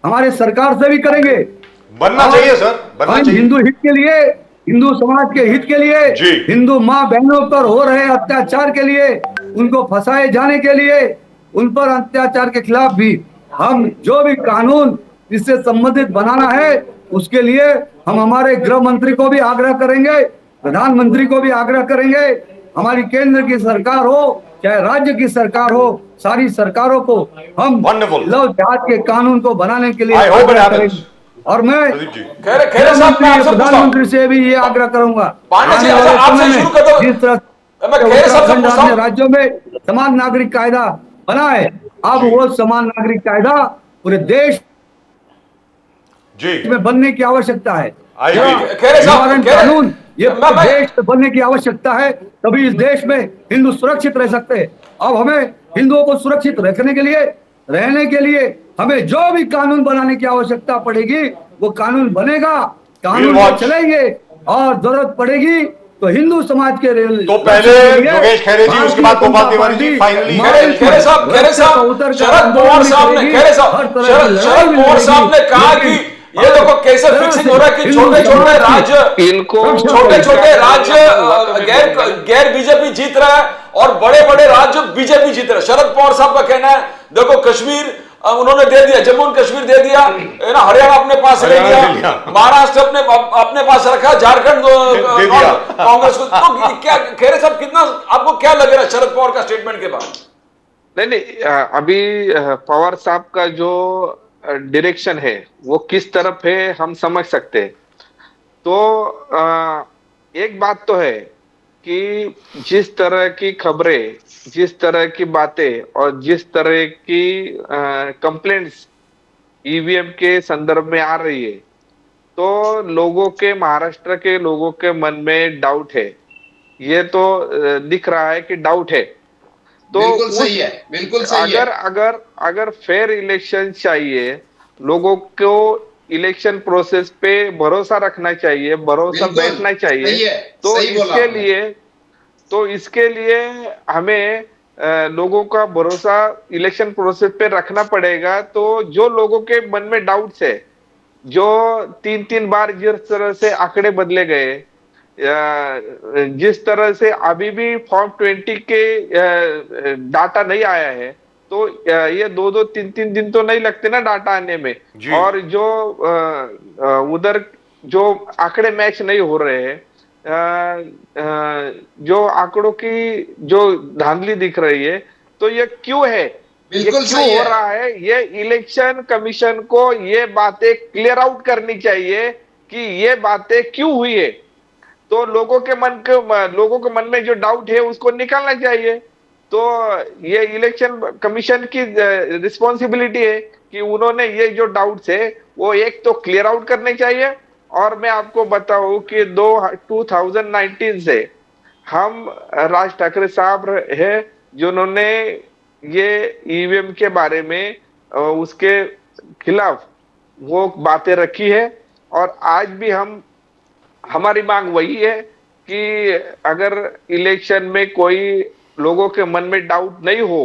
हमारे सरकार से भी करेंगे। बनना चाहिए सर, बनना चाहिए। हिंदू हित के लिए, हिंदू समाज के हित के लिए, हिंदू माँ बहनों पर हो रहे अत्याचार के लिए, उनको फंसाए जाने के लिए, उन पर अत्याचार के खिलाफ भी हम जो भी कानून इससे संबंधित बनाना है, उसके लिए हम हमारे गृह मंत्री को भी आग्रह करेंगे, प्रधानमंत्री को भी आग्रह करेंगे, हमारी केंद्र की सरकार हो चाहे राज्य की सरकार हो, सारी सरकारों को हम लव जिहाद के कानून को बनाने के लिए आग्रह करेंगे। और मैं प्रधानमंत्री से भी ये आग्रह करूंगा, जिस तरह राज्यों में समान नागरिक कायदा बना है, अब वो समान नागरिक कायदा पूरे देश जी में बनने की आवश्यकता है। आई यहाँ एग्री। खैरे साहब, निवारण खैरे- कानून ये मैं- देश में बनने की आवश्यकता है, तभी इस देश में हिंदू सुरक्षित रह सकते हैं। अब हमें हिंदुओं को सुरक्षित रखने के लिए, रहने के लिए हमें जो भी कानून बनाने की आवश्यकता पड़ेगी वो कानून बनेगा, कानून We'll को watch. चलेंगे, और जरूरत पड़ेगी तो हिंदू समाज के तो पहले योगेश खैरे जी, उसके बाद गोपाल तिवारी जी, फाइनली खैरे साहब, शरद पवार साहब ने, खैरे साहब, शरद पवार साहब ने कहा कि ये देखो कैसे फिक्सिंग हो रहा है कि छोटे छोटे राज्य, इनको छोटे छोटे राज्य गैर बीजेपी जीत रहा है और बड़े बड़े राज्य बीजेपी जीत रहे हैं। शरद पवार साहब का कहना है देखो कश्मीर उन्होंने दे दिया, जम्मू एंड कश्मीर दे दिया है ना, हरियाणा अपने पास ले लिया, महाराष्ट्र अपने पास रखा, झारखंड कांग्रेस को। तो क्या खैरे साहब, कितना आपको क्या लग रहा है शरद पवार का स्टेटमेंट के बाद? नहीं, अभी पवार साहब का जो डायरेक्शन है वो किस तरफ है हम समझ सकते हैं। तो एक बात तो है कि जिस तरह की खबरें, जिस तरह की बातें और जिस तरह की कंप्लेंट्स ईवीएम के संदर्भ में आ रही है, तो लोगों के, महाराष्ट्र के लोगों के मन में डाउट है। ये तो दिख रहा है कि डाउट है। तो बिल्कुल सही है, बिल्कुल सही है। अगर फेयर इलेक्शन चाहिए, लोगों को इलेक्शन प्रोसेस पे भरोसा रखना चाहिए, भरोसा बिल्कुल, बैठना चाहिए, सही है, तो सही बोला इसके लिए हमें लोगों का भरोसा इलेक्शन प्रोसेस पे रखना पड़ेगा। तो जो लोगों के मन में डाउट्स है, जो 3-3 बार जिस तरह से आंकड़े बदले गए, जिस तरह से अभी भी फॉर्म 20 के डाटा नहीं आया है, तो ये 2-2, 3-3 दिन तो नहीं लगते ना डाटा आने में। और जो उधर जो आंकड़े मैच नहीं हो रहे हैं, जो आंकड़ों की जो धांधली दिख रही है, तो ये क्यों है, ये क्यों हो रहा है? ये इलेक्शन कमीशन को ये बातें क्लियर आउट करनी चाहिए कि ये बातें क्यों हुई है। तो लोगों के मन में जो डाउट है उसको निकालना चाहिए। तो ये इलेक्शन कमीशन की रिस्पॉन्सिबिलिटी है कि उन्होंने ये जो डाउट्स है वो एक तो क्लियर आउट करने चाहिए। और मैं आपको बताऊं कि 2019 से हम राज ठाकरे साहब है जिन्होंने ये ईवीएम के बारे में उसके खिलाफ वो बातें रखी है। और आज भी हमारी मांग वही है कि अगर इलेक्शन में कोई लोगों के मन में डाउट नहीं हो,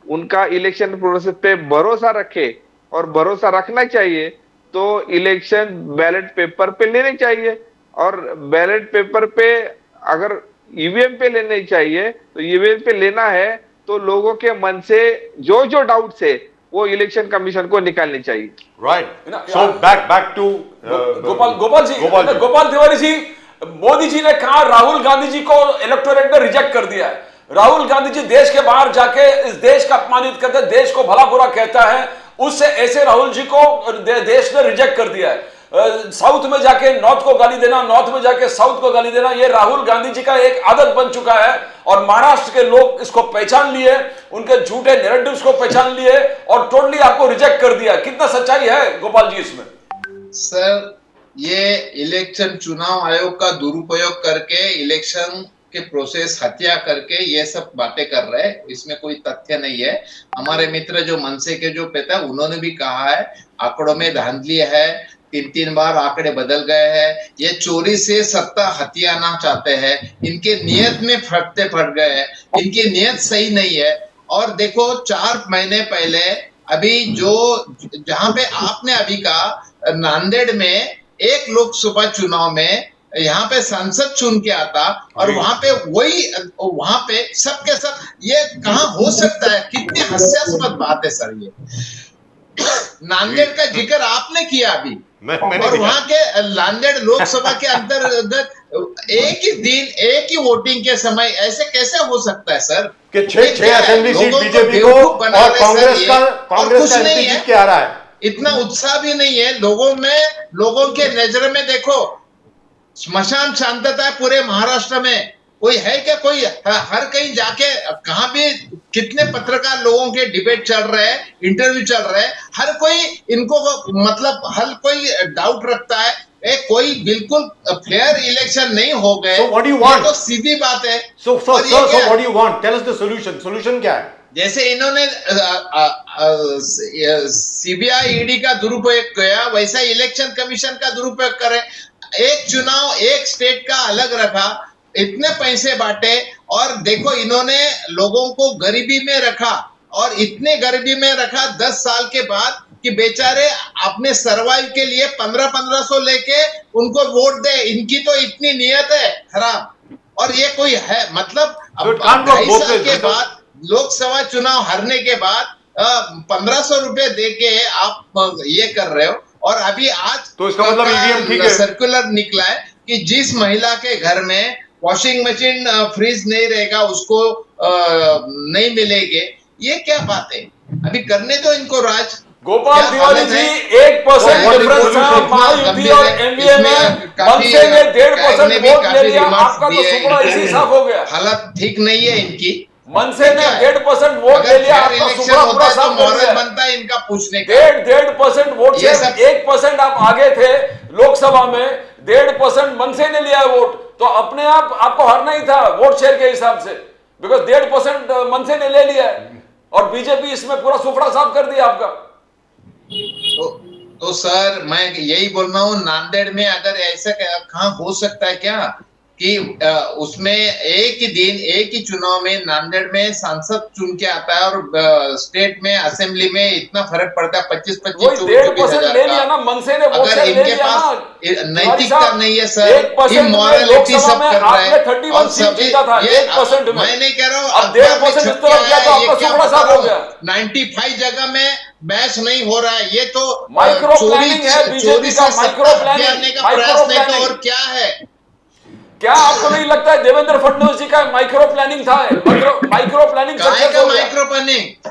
उनका इलेक्शन प्रोसेस पे भरोसा रखे, और भरोसा रखना चाहिए, तो इलेक्शन बैलेट पेपर पे लेने चाहिए। और बैलेट पेपर पे अगर ईवीएम पे लेने चाहिए, तो ईवीएम पे लेना है तो लोगों के मन से जो जो डाउट्स है वो इलेक्शन कमीशन को निकालने चाहिए। Right. So back to Gopal Tiwari ji, Modi ji ने कहा राहुल गांधी जी को इलेक्टोरेट ने रिजेक्ट कर दिया है। राहुल गांधी जी देश के बाहर जाके इस देश का अपमानित करते, देश को भला बुरा कहता है, उससे ऐसे राहुल जी को देश ने रिजेक्ट कर दिया है। साउथ में जाके नॉर्थ को गाली देना, नॉर्थ में जाके साउथ को गाली देना, ये राहुल गांधी जी का एक आदत बन चुका है। और महाराष्ट्र के लोग इसको पहचान लिए, उनके झूठे नैरेटिव्स को पहचान लिए और टोटली आपको रिजेक्ट कर दिया। कितना सच्चाई है गोपाल जी इसमें? सर, ये इलेक्शन चुनाव आयोग का दुरुपयोग करके, इलेक्शन के प्रोसेस हत्या करके ये सब बातें कर रहे हैं, इसमें कोई तथ्य नहीं है। हमारे मित्र जो मनसे के जो पिता उन्होंने भी कहा है आंकड़ों में धांधली है, 3-3 बार आंकड़े बदल गए हैं, ये चोरी से सत्ता हथियाना चाहते हैं, इनके नियत में फटते पड़ गए हैं, इनकी नियत सही नहीं है। और देखो 4 महीने पहले अभी जो जहां पे आपने अभी कहा नांदेड़ में एक लोकसभा चुनाव में यहाँ पे सांसद चुन के आता और वहां पे सबके सब, ये कहाँ हो सकता है? कितनी हास्यास्पद बात है सर ये। नांदेड़ का जिक्र आपने किया अभी, और वहां के नांदेड़ लोकसभा के अंतर्गत एक ही दिन, एक ही वोटिंग के समय ऐसे कैसे हो सकता है सर? कि 6 असेंबली सीट बीजेपी को और कांग्रेस का एमपी जीत के आ रहा है। इतना उत्साह भी नहीं है लोगों में। लोगों के नजर में देखो, स्मशान शांतता है पूरे महाराष्ट्र में, कोई है क्या? कोई हर कहीं जाके कहाँ भी कितने पत्रकार लोगों के डिबेट चल रहे हैं, इंटरव्यू चल रहे हैं, हर कोई इनको मतलब हर कोई डाउट रखता है। कोई बिल्कुल फेयर इलेक्शन नहीं हो गए। So what do you ये want? तो सीधी बात है। So और ये what क्या- do you want? Tell us the solution. Solution क्या है? जैसे इन्होंने सीबीआई ईडी का दुरुपयोग किया, वैसा इलेक्शन कमीशन का दुरुपयोग करे। एक चुनाव एक स्टेट का अलग रखा, इतने पैसे बांटे, और देखो इन्होंने लोगों को गरीबी में रखा, और इतने गरीबी में रखा 10 साल के बाद कि बेचारे अपने सरवाइव के लिए 1500 लेके उनको वोट दे। इनकी तो इतनी नियत है खराब। और ये कोई है मतलब So it can't work 2.5 both साल ways, के मतलब- बाद लोकसभा चुनाव हारने के बाद 1500 रुपए दे के आप ये कर रहे हो। और अभी आज तो इसका मतलब EVM ठीक है। सर्कुलर निकला है कि जिस महिला के घर में वॉशिंग मशीन फ्रीज नहीं रहेगा उसको नहीं मिलेगी। ये क्या बात है? अभी करने दो इनको राज। गोपाल क्या तिवारी हालत जी है? 1% what is डिफरेंस the था solution? महायुति और एनडीए में। मनसे ने 1.5% वोट ले लिया, आपका तो सुपड़ा इसी साफ हो गया। हालत ठीक नहीं है इनकी। मनसे ने क्या है? 1.5% वोट ले लिया, आपका इलेक्शन सुपड़ा होता पूरा है तो साफ कर मॉरल दिया। बनता है इनका पूछने का। 1.5% वोट ये से सब- 1% आप आगे थे लोकसभा में, 1.5% मनसे ने लिया वोट, तो अपने आप आपको हारना ही था वोट शेयर के हिसाब से, बिकॉज 1.5% मनसे ने ले लिया है और बीजेपी इसमें पूरा सुपड़ा साफ कर दिया आपका। तो सर मैं यही बोल रहा हूँ, नांदेड़ में अगर ऐसा कहाँ हो सकता है क्या कि उसमें एक ही दिन एक ही चुनाव में नांदेड़ में सांसद चुन के आता है और स्टेट में असेंबली में इतना फर्क पड़ता है 25-25 वही 1.5% ले लिया ना मनसे ने, वोट अगर शेयर ले इनके लिया ना। पास नैतिकता नहीं है सर, 1% में इमोरलिटी लोकसभा सब में कर रहा आपने है। 31 और सीट सभी जीता था, ये 1% में। मैं नहीं कह रहा हूँ अब 1.5% इस तरफ गया तो आपका सुपड़ा साफ हो गया। 95 जगह में मैच नहीं हो रहा है। ये तो माइक्रो चोरी प्लानिंग है बीजेपी चोरी का, से माइक्रो सत्ता प्लानिंग, हथियाने का माइक्रो प्रयास नहीं तो प्लानिंग। और क्या है? क्या आपको नहीं लगता है देवेंद्र फडणवीस जी का माइक्रो प्लानिंग था? माइक्रो प्लानिंग काय सक्सेस का हो गया। Micro planning?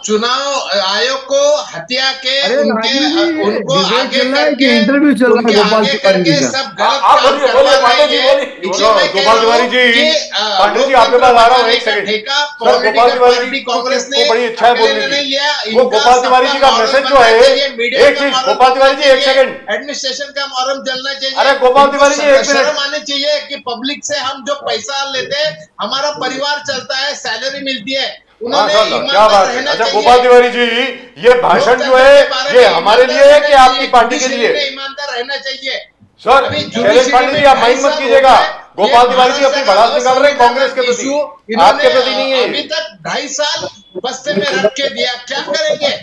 चुनाव आयोग को हत्या के अरे उनके राजीव जी, उनको डिबेट आगे चल रहा है कि करके इंटरव्यू चल रहा है उनके गोपाल आगे तिवारी जी करके का? सब गलत आप काम बोलिए, करवा बोलिए, रहे पांडे जी, हैं। बोलिए। इसलिए मैं कह गोपाल रहा तिवारी हूं जी, कि, पांडे जी लोकतंत्र आपके पास आ रहा हूं, बचाने एक का सेकंड। ठेका sir Gopal political Tiwari party ji Congress ने को बड़ी इच्छा है अकेले बोलने ने नहीं की। लिया। वो इनका गोपाल तिवारी जी का सबका मैसेज moral जो है, बनना चाहिए, मीडिया एक का चीज, moral गोपाल तिवारी जी, बनना एक चाहिए, सेकंड। एडमिनिस्ट्रेशन का मॉरल चलना चाहिए। अरे गोपाल इनको तिवारी जी, एक शर्म मिनट। आनी चाहिए कि पब्लिक से हम जो पैसा लेते हैं, हमारा परिवार चलता है, सैलरी मिलती है। उन्होंने माशाल्लाह, क्या ईमानदार बात है। रहना अच्छा चाहिए। गोपाल तिवारी जी, ये भाषण जो है ये हमारे लिए है कि आपकी पार्टी के लिए? ईमानदार रहना चाहिए। सर अभी शैलेश जुडिशरी पांडे में जी, आप माइंड 2.5 मत साल कीजिएगा। हो गए। गोपाल ये तिवारी जी अपनी महाराष्ट्र भड़ास का निकाल रहे हैं कांग्रेस के इशू प्रति, इन्होंने आपके प्रति नहीं है। अभी तक 2.5 साल बस्ते में रख के दिया, क्या करेंगे?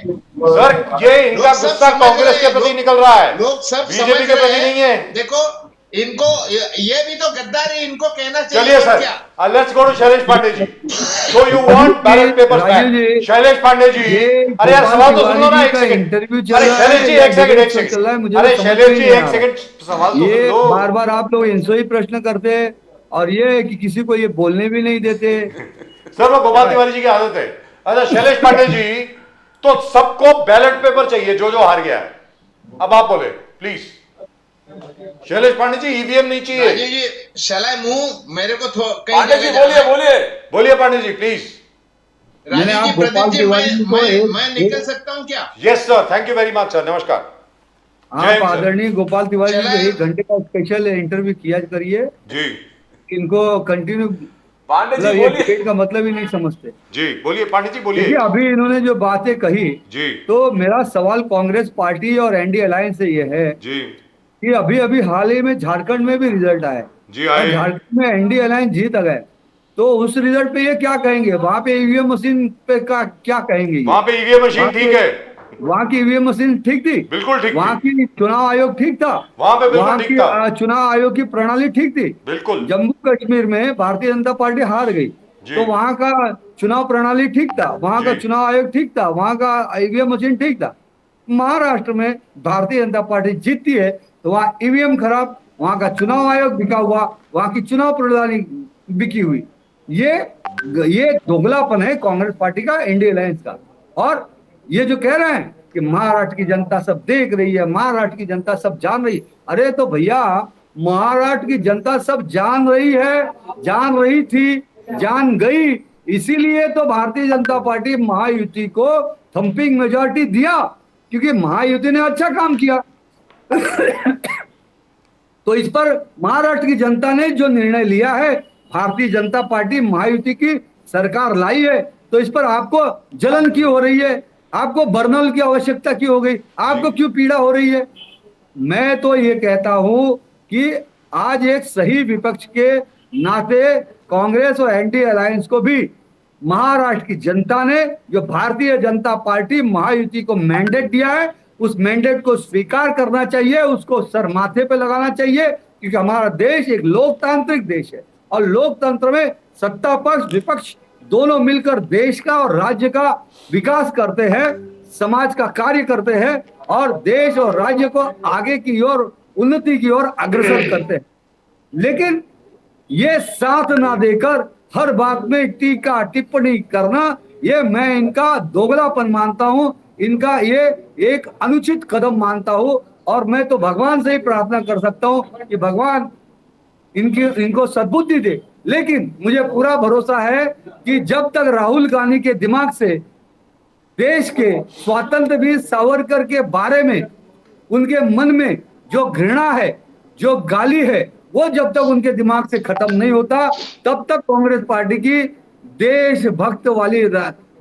सर ये इनका लोग सब गुस्सा समझ कांग्रेस रहे के हैं, प्रति निकल रहा है, लोग सब बीजेपी समझ के प्रति रहे हैं। नहीं है। देखो इनको ये भी तो गद्दारी, इनको कहना चाहिए। चलिए और सर, क्या? Let's go to Shailesh Pandey ji. So you want ballot papers Rajiv ji, back? Shailesh Pandey ji, ये अरे यार गोपाल सवाल तो सुन लो तिवारी ना जी एक का सेकंड। इंटरव्यू चल अरे रहा शैलेश है जी या एक सेकंड, डिबेट एक सेकंड। चल रहा है, मुझे अरे तो समझ शैलेश में जी नहीं आ एक रहा। सेकंड, सवाल तो ये सुन लो। बार बार आप लोग इनसे ही प्रश्न करते हैं और ये है कि किसी को ये बोलने भी नहीं देते। सर वो गोपाल तिवारी जी की आदत है। अच्छा शैलेश पांडे जी, तो सबको बैलेट पेपर चाहिए जो जो हार गया है। अब आप बोले प्लीज। शैलेश पांडे जी, ईवीएम नहीं चाहिए। राजीव जी, shall I move? मेरे को कहीं पांडे जी जगह बोलिए, जाना है। बोलिए। बोलिए पांडे जी प्लीज। मैंने राजीव आप जी, गोपाल प्रदीप जी, तिवारी जी को मैं निकल सकता हूँ क्या? Yes sir, thank you very much sir, नमस्कार। जय आप हिंद सर। आदरणीय गोपाल तिवारी जी को चला- 1 घंटे का स्पेशल इंटरव्यू किया करिए। जी इनको कंटिन्यू पांडे जी मतलब ये बोलिए। डिबेट का मतलब ही नहीं समझते। जी बोलिए पांडे जी, बोलिए देखिए अभी इन्होंने जो बातें कही, जी तो मेरा सवाल कांग्रेस पार्टी और एनडीए अलायंस से ये है जी कि अभी अभी हाल ही में झारखंड में भी रिजल्ट आए जी और आए। झारखंड में एनडीए अलायंस जीत गए, तो उस रिजल्ट पे ये क्या कहेंगे? वहां पे ईवीएम मशीन पे का क्या कहेंगे ये? वहां पे ईवीएम मशीन वहाँ ठीक पे- है, वहां की ईवीएम मशीन ठीक थी, बिल्कुल ठीक वहां थी। की चुनाव आयोग ठीक था, वहां पे बिल्कुल वहां ठीक की था। चुनाव आयोग की प्रणाली ठीक थी। बिल्कुल जम्मू कश्मीर में भारतीय जनता पार्टी हार गई, जी। तो वहां का चुनाव प्रणाली ठीक था, वहां का जी। चुनाव आयोग ठीक था, वहां का ईवीएम मशीन ठीक था। महाराष्ट्र में भारतीय जनता पार्टी जीतती है तो वहां ईवीएम खराब, वहां का चुनाव आयोग बिका हुआ, वहां की चुनाव प्रणाली बिकी हुई। ये दोगलापन है कांग्रेस पार्टी का, एनडीए अलायंस का। और ये जो कह रहे हैं कि महाराष्ट्र की जनता सब देख रही है, महाराष्ट्र की जनता सब जान रही है, अरे तो भैया महाराष्ट्र की जनता सब जान रही है, जान रही थी, जान गई। इसीलिए तो भारतीय जनता पार्टी महायुति को थंपिंग मेजॉरिटी दिया, क्योंकि महायुति ने अच्छा काम किया। तो इस पर महाराष्ट्र की जनता ने जो निर्णय लिया है, भारतीय जनता पार्टी महायुति की सरकार लाई है, तो इस पर आपको जलन क्यों हो रही है? आपको बर्नल की आवश्यकता क्यों हो गई? आपको क्यों पीड़ा हो रही है? मैं तो ये कहता हूं कि आज एक सही विपक्ष के नाते कांग्रेस और एनडीए अलायंस को भी महाराष्ट्र की जनता ने, जो भारतीय जनता पार्टी महायुति को मैंडेट दिया है, उस मैंडेट को स्वीकार करना चाहिए, उसको सर माथे पे लगाना चाहिए, क्योंकि हमारा देश एक लोकतांत्रिक देश है और लोकतंत्र में सत्ता पक्ष विपक्ष दोनों मिलकर देश का और राज्य का विकास करते हैं, समाज का कार्य करते हैं और देश और राज्य को आगे की ओर, उन्नति की ओर अग्रसर करते हैं। लेकिन ये साथ ना देकर हर बात में टीका टिप्पणी करना, ये मैं इनका दोगलापन मानता हूं, इनका ये एक अनुचित कदम मानता हूं। और मैं तो भगवान से ही प्रार्थना कर सकता हूं कि भगवान इनको सद्बुद्धि दे। लेकिन मुझे पूरा भरोसा है कि जब तक राहुल गांधी के दिमाग से देश के स्वतंत्र वीर सावरकर के बारे में उनके मन में जो घृणा है, जो गाली है, वो जब तक उनके दिमाग से खत्म नहीं होता, तब तक कांग्रेस पार्टी की देशभक्त वाली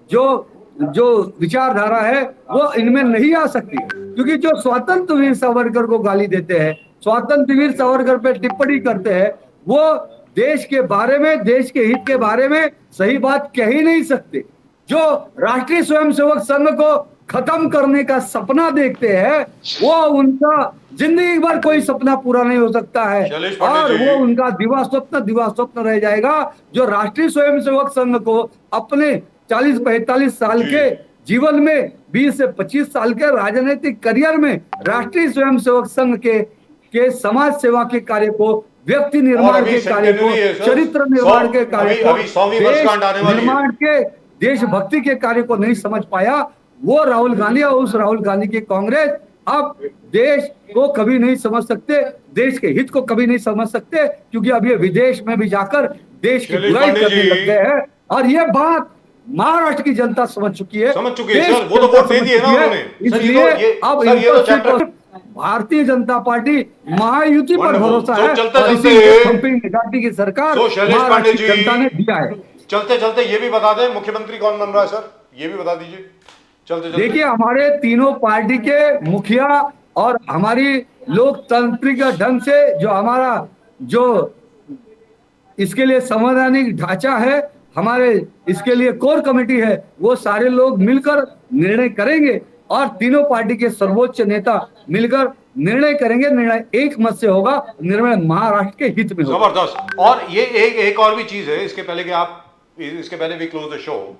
जो विचारधारा है वो इनमें नहीं आ सकती। क्योंकि जो स्वतंत्र वीर सावरकर को गाली देते हैं, स्वतंत्र वीर सावरकर पे टिप्पणी करते हैं, वो देश के बारे में, देश के हित के बारे में सही बात कह ही नहीं सकते। जो राष्ट्रीय स्वयंसेवक संघ को खत्म करने का सपना देखते हैं, वो उनका जिंदगी भर कोई सपना पूरा नहीं हो सकता है और वो उनका दिवा स्वप्न रह जाएगा। जो राष्ट्रीय स्वयंसेवक संघ को अपने 40-45 साल के जीवन में, 20 से 25 साल के राजनीतिक करियर में राष्ट्रीय स्वयंसेवक संघ के समाज सेवा के कार्य को, व्यक्ति निर्माण के कार्य को, चरित्र निर्माण के कार्य को, देश निर्माण के, देशभक्ति के कार्य को नहीं समझ पाया, वो राहुल गांधी और उस राहुल गांधी की कांग्रेस अब देश को कभी नहीं समझ सकते, देश के हित को कभी नहीं समझ सकते, क्योंकि अब ये विदेश में भी जाकर देश की बुराई करने लग गए हैं। और ये बात महाराष्ट्र की जनता समझ चुकी है सर, वो तो वोट दे दिए ना उन्होंने। इसलिए अब भारतीय जनता पार्टी महायुति पर भरोसा है और इसी की सरकार महाराष्ट्र की जनता ने दिया है। चलते चलते ये भी बता दें मुख्यमंत्री कौन बन रहा है सर, ये भी बता दीजिए। चलते देखिए, हमारे तीनों पार्टी के मुखिया और हमारी लोकतांत्रिक ढंग से जो इसके लिए संवैधानिक ढांचा है, हमारे इसके लिए कोर कमेटी है, वो सारे लोग मिलकर निर्णय करेंगे और तीनों पार्टी के सर्वोच्च नेता मिलकर निर्णय करेंगे। निर्णय एक मत से होगा, निर्णय महाराष्ट्र के हित में होगा। जबरदस्त। और ये एक और भी चीज है, इसके पहले we close the show.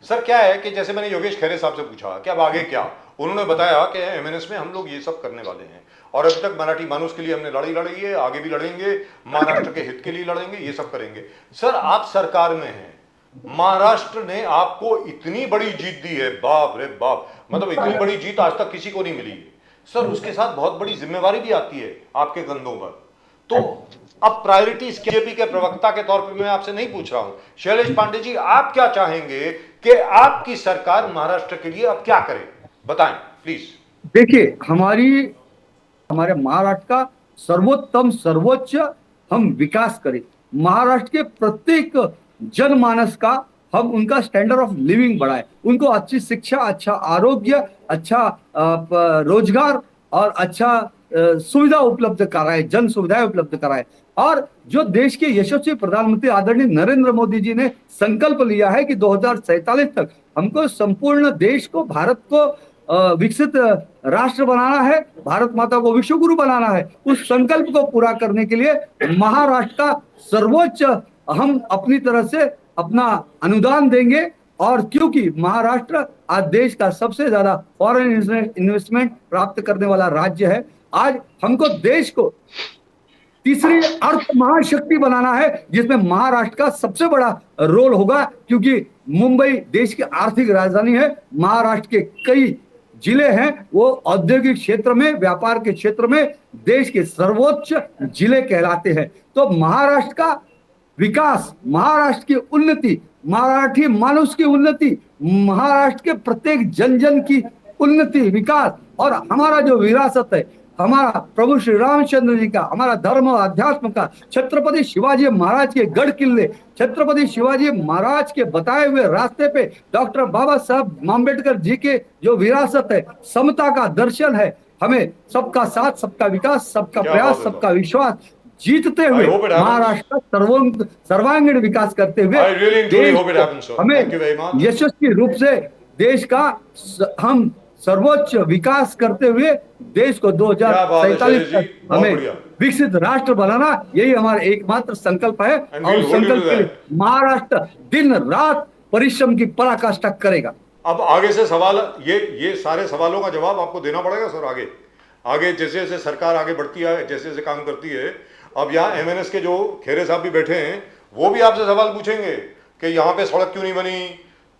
Sir क्या है कि जैसे मैंने योगेश खैरे साहब से पूछा कि अब आगे क्या, उन्होंने बताया कि एमएनएस में हम लोग ये सब करने वाले हैं और अभी तक मराठी मानुस के लिए हमने लड़ाई लड़ी है, आगे भी लड़ेंगे, महाराष्ट्र के हित के लिए लड़ेंगे, ये सब करेंगे। सर आप सरकार में हैं, महाराष्ट्र ने आपको इतनी बड़ी जीत दी है, बाप रे बाप, मतलब इतनी बड़ी जीत आज तक किसी को नहीं मिली है सर। उसके साथ बहुत बड़ी जिम्मेवारी भी आती है आपके कंधों पर। तो अब प्रायोरिटीज बीजेपी के प्रवक्ता के तौर पे मैं आपसे नहीं पूछ रहा हूं, शैलेश पांडे जी आप क्या चाहेंगे कि आपकी सरकार महाराष्ट्र के लिए अब क्या करे, बताएं प्लीज। देखिए, हमारे महाराष्ट्र का सर्वोच्च हम विकास करें, महाराष्ट्र के प्रत्येक जनमानस का हम उनका स्टैंडर्ड ऑफ लिविंग बढ़ाए, उनको अच्छी शिक्षा, अच्छा आरोग्य, अच्छा रोजगार और अच्छा सुविधा उपलब्ध कराए, जन सुविधाएं उपलब्ध कराए। और जो देश के यशस्वी प्रधानमंत्री आदरणीय नरेंद्र मोदी जी ने संकल्प लिया है कि 2047 तक हमको संपूर्ण देश को, भारत को विकसित राष्ट्र बनाना है, भारत माता को विश्व गुरु बनाना है, उस संकल्प को पूरा करने के लिए महाराष्ट्र का सर्वोच्च हम अपनी तरफ से अपना अनुदान देंगे। और क्योंकि महाराष्ट्र आज देश का सबसे ज्यादा फॉरेन इन्वेस्टमेंट प्राप्त करने वाला राज्य है, आज हमको देश को तीसरी अर्थ महाशक्ति बनाना है, जिसमें महाराष्ट्र का सबसे बड़ा रोल होगा, क्योंकि मुंबई देश की आर्थिक राजधानी है, महाराष्ट्र के कई जिले हैं वो औद्योगिक क्षेत्र में, व्यापार के क्षेत्र में देश के सर्वोच्च जिले कहलाते हैं। तो महाराष्ट्र का विकास, महाराष्ट्र की उन्नति, मराठी मानुष की उन्नति, महाराष्ट्र के प्रत्येक जन जन की उन्नति, विकास और हमारा जो विरासत है, हमारा प्रभु श्री रामचंद्र जी का, हमारा धर्म और अध्यात्म का, छत्रपति शिवाजी महाराज के गढ़ किले, छत्रपति शिवाजी महाराज के बताए हुए रास्ते पे डॉक्टर बाबा साहब आम्बेडकर जी के जो विरासत है, समता का दर्शन है, हमें सबका साथ, सबका विकास, सबका क्या प्रयास, बात है सबका विश्वास जीतते हुए I hope it happens. Maharashtra का सर्वांगीण विकास करते हुए I really and truly देश hope it को happens, sir. Thank you very much. हमें यशस्वी रूप से देश का हम सर्वोच्च विकास करते हुए देश को क्या बात है 2047 शैलेश जी, तक बहुत हमें बढ़िया। विकसित राष्ट्र बनाना, यही हमारा एकमात्र संकल्प है। And और we'll उस hold you to संकल्प के लिए that. महाराष्ट्र दिन रात परिश्रम की पराकाष्ठा करेगा। अब आगे से सवाल, ये सारे सवालों का जवाब आपको देना पड़ेगा सर। आगे आगे जैसे जैसे सरकार आगे बढ़ती है, जैसे जैसे काम करती है, अब यहाँ एमएनएस के जो खेरे साहब भी बैठे हैं, वो भी आपसे सवाल पूछेंगे कि यहाँ पे सड़क क्यों नहीं बनी,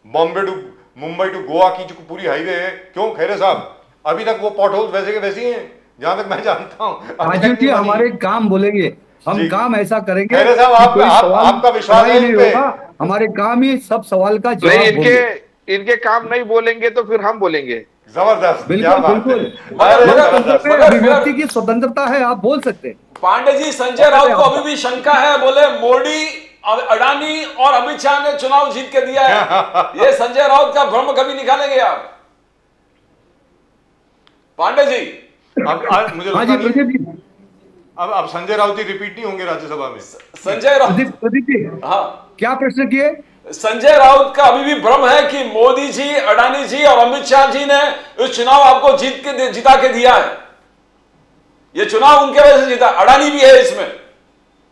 बॉम्बे टू मुंबई टू गोवा की जो पूरी हाईवे है, क्यों खेरे साहब अभी तक वो पॉट होल्स वैसे के वैसे ही हैं, जहां तक मैं जानता हूँ। राजीव जी हमारे काम बोलेंगे, हम जी। काम ऐसा करेंगे खैरे साहब, कि आप- कोई आप- सवाल आपका विश्वास खड़ा है ही इन नहीं पे? होगा। हमारे काम ही सब सवाल का नहीं, जवाब होंगे। इनके काम नहीं बोलेंगे तो फिर हम बोलेंगे। जबरदस्त, बिल्कुल, क्या बात बिल्कुल। है। अरे जबरदस्त। लोकतंत्र में अभिव्यक्ति की स्वतंत्रता है, आप बोल सकते हैं। पांडे जी, संजय राउत को अभी भी शंका है, बोले मोदी, अडानी और अमित शाह ने चुनाव जीत के दिया है। ये संजय राउत का भ्रम कभी निकालेंगे आप पांडे जी? अब मुझे हाँ लगता जी नहीं, प्रदीप जी, अब संजय राउत ही रिपीट नहीं होंगे राज्यसभा में। संजय राउत, प्रदीप जी हाँ, क्या प्रश्न किए? संजय राउत का अभी भी भ्रम है कि मोदी जी, अडानी जी और अमित शाह जी ने इस चुनाव आपको जिता के दिया है। ये चुनाव उनके वजह से जीता, अडानी भी है इसमें।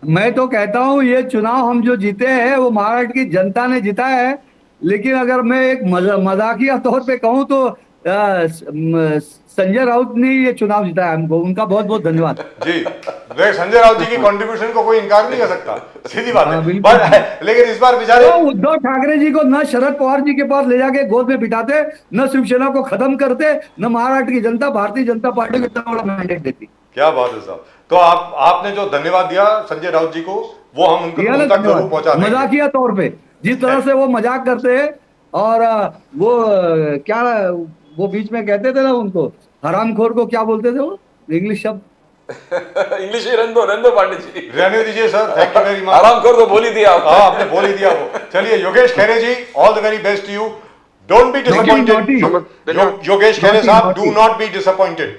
मैं तो कहता हूं ये चुनाव हम जो जीते हैं वो महाराष्ट्र की जनता ने जीता है। लेकिन अगर मैं एक मजाकिया तौर पे कहूं तो संजय राउत ने ये चुनाव जिताया हमको, उनका बहुत बहुत धन्यवाद। जी, देख संजय राउत जी की कंट्रीब्यूशन को कोई इनकार नहीं कर सकता, सीधी बात हाँ, है। बिल्कुल। पर लेकिन इस बार बेचारे तो उद्धव ठाकरे जी को न शरद पवार जी के पास ले जाके गोद में बिठाते, न शिवसेना को खत्म करते, न महाराष्ट्र की जनता भारतीय जनता पार्टी को इतना बड़ा मैंडेट देती। क्या बात है साहब। तो आपने जो धन्यवाद दिया संजय राउत जी को, वो हम उनको दिया ना उन तक जरूर धन्यवाद। पहुंचा देंगे। मजाकिया तौर पे जिस तरह से वो मजाक करते हैं और वो क्या वो बीच में कहते थे ना उनको, हरामखोर को क्या बोलते थे वो इंग्लिश शब्द? इंग्लिश ही रहने दो पांडे जी, रहने दीजिए sir, thank you very much. आराम कर तो बोल ही दिया हाँ, आपने बोल ही दिया वो। चलिए Yogesh Khaire ji, all the very best to you, don't be disappointed. Yogesh Khaire sahab, do not be disappointed.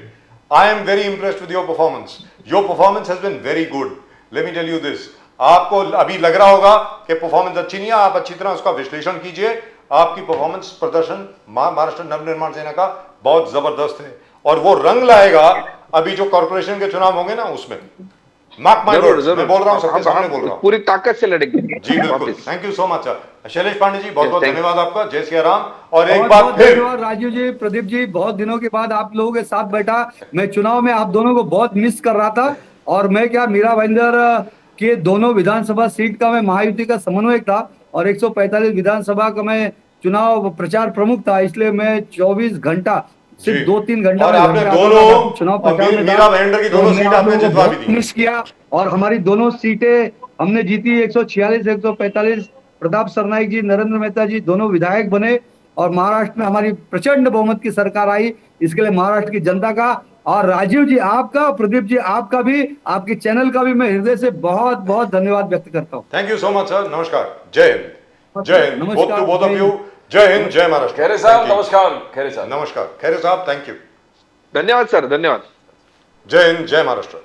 I am very impressed with your performance. Your performance has been very good. Let me tell you this, आपको अभी लग रहा होगा कि performance अच्छी नहीं है, आप अच्छी तरह उसका विश्लेषण कीजिए। आपकी परफॉर्मेंस प्रदर्शन महाराष्ट्र नवनिर्माण सेना का बहुत जबरदस्त है और वो रंग लाएगा अभी जो कॉर्पोरेशन के चुनाव होंगे ना उसमें। मार्क माय वर्ड्स, मैं बोल रहा हूं, सबके सामने बोल रहा हूं। पूरी ताकत से लड़ेंगे जी बिल्कुल, thank you so much. Shailesh Pandey ji, बहुत बहुत thank you. धन्यवाद आपका। जय श्री राम। और एक बहुत बार बहुत फिर धन्यवाद राजीव जी, प्रदीप जी, बहुत दिनों के बाद आप लोगों के साथ बैठा। मैं चुनाव में आप दोनों को बहुत मिस कर रहा था और मैं क्या मीरा भाईंदर के दोनों विधानसभा सीट का मैं महायुति का समन्वयक था और 145 विधानसभा का मैं चुनाव प्रचार प्रमुख था, इसलिए मैं 24 घंटा सिर्फ जी। 2-3 घंटा और में आपने घर पे दोनों आता था, चुनाव प्रचार में मीरा था। भाईंदर की तो दोनों मैं सीट आप आपने लोगों को जितवा भी बहुत दी। मिस किया और हमारी दोनों सीटें हमने जीती, 146 145। प्रताप सरनाईक जी, नरेंद्र मेहता जी दोनों विधायक बने और महाराष्ट्र में हमारी प्रचंड बहुमत की सरकार आई। इसके लिए महाराष्ट्र की जनता का और राजीव जी आपका, प्रदीप जी आपका भी, आपके चैनल का भी मैं हृदय से बहुत बहुत धन्यवाद व्यक्त करता हूँ। Thank you so much sir. नमस्कार, जय हिंद। जय हिंद, बोथ नमस्कार, टू बोथ ऑफ जय यू। जय हिंद, जय महाराष्ट्र। खैरे साहब Thank you. नमस्कार। खैरे साहब नमस्कार खैरे साहब, थैंक यू। धन्यवाद सर, धन्यवाद। जय हिंद, जय Maharashtra.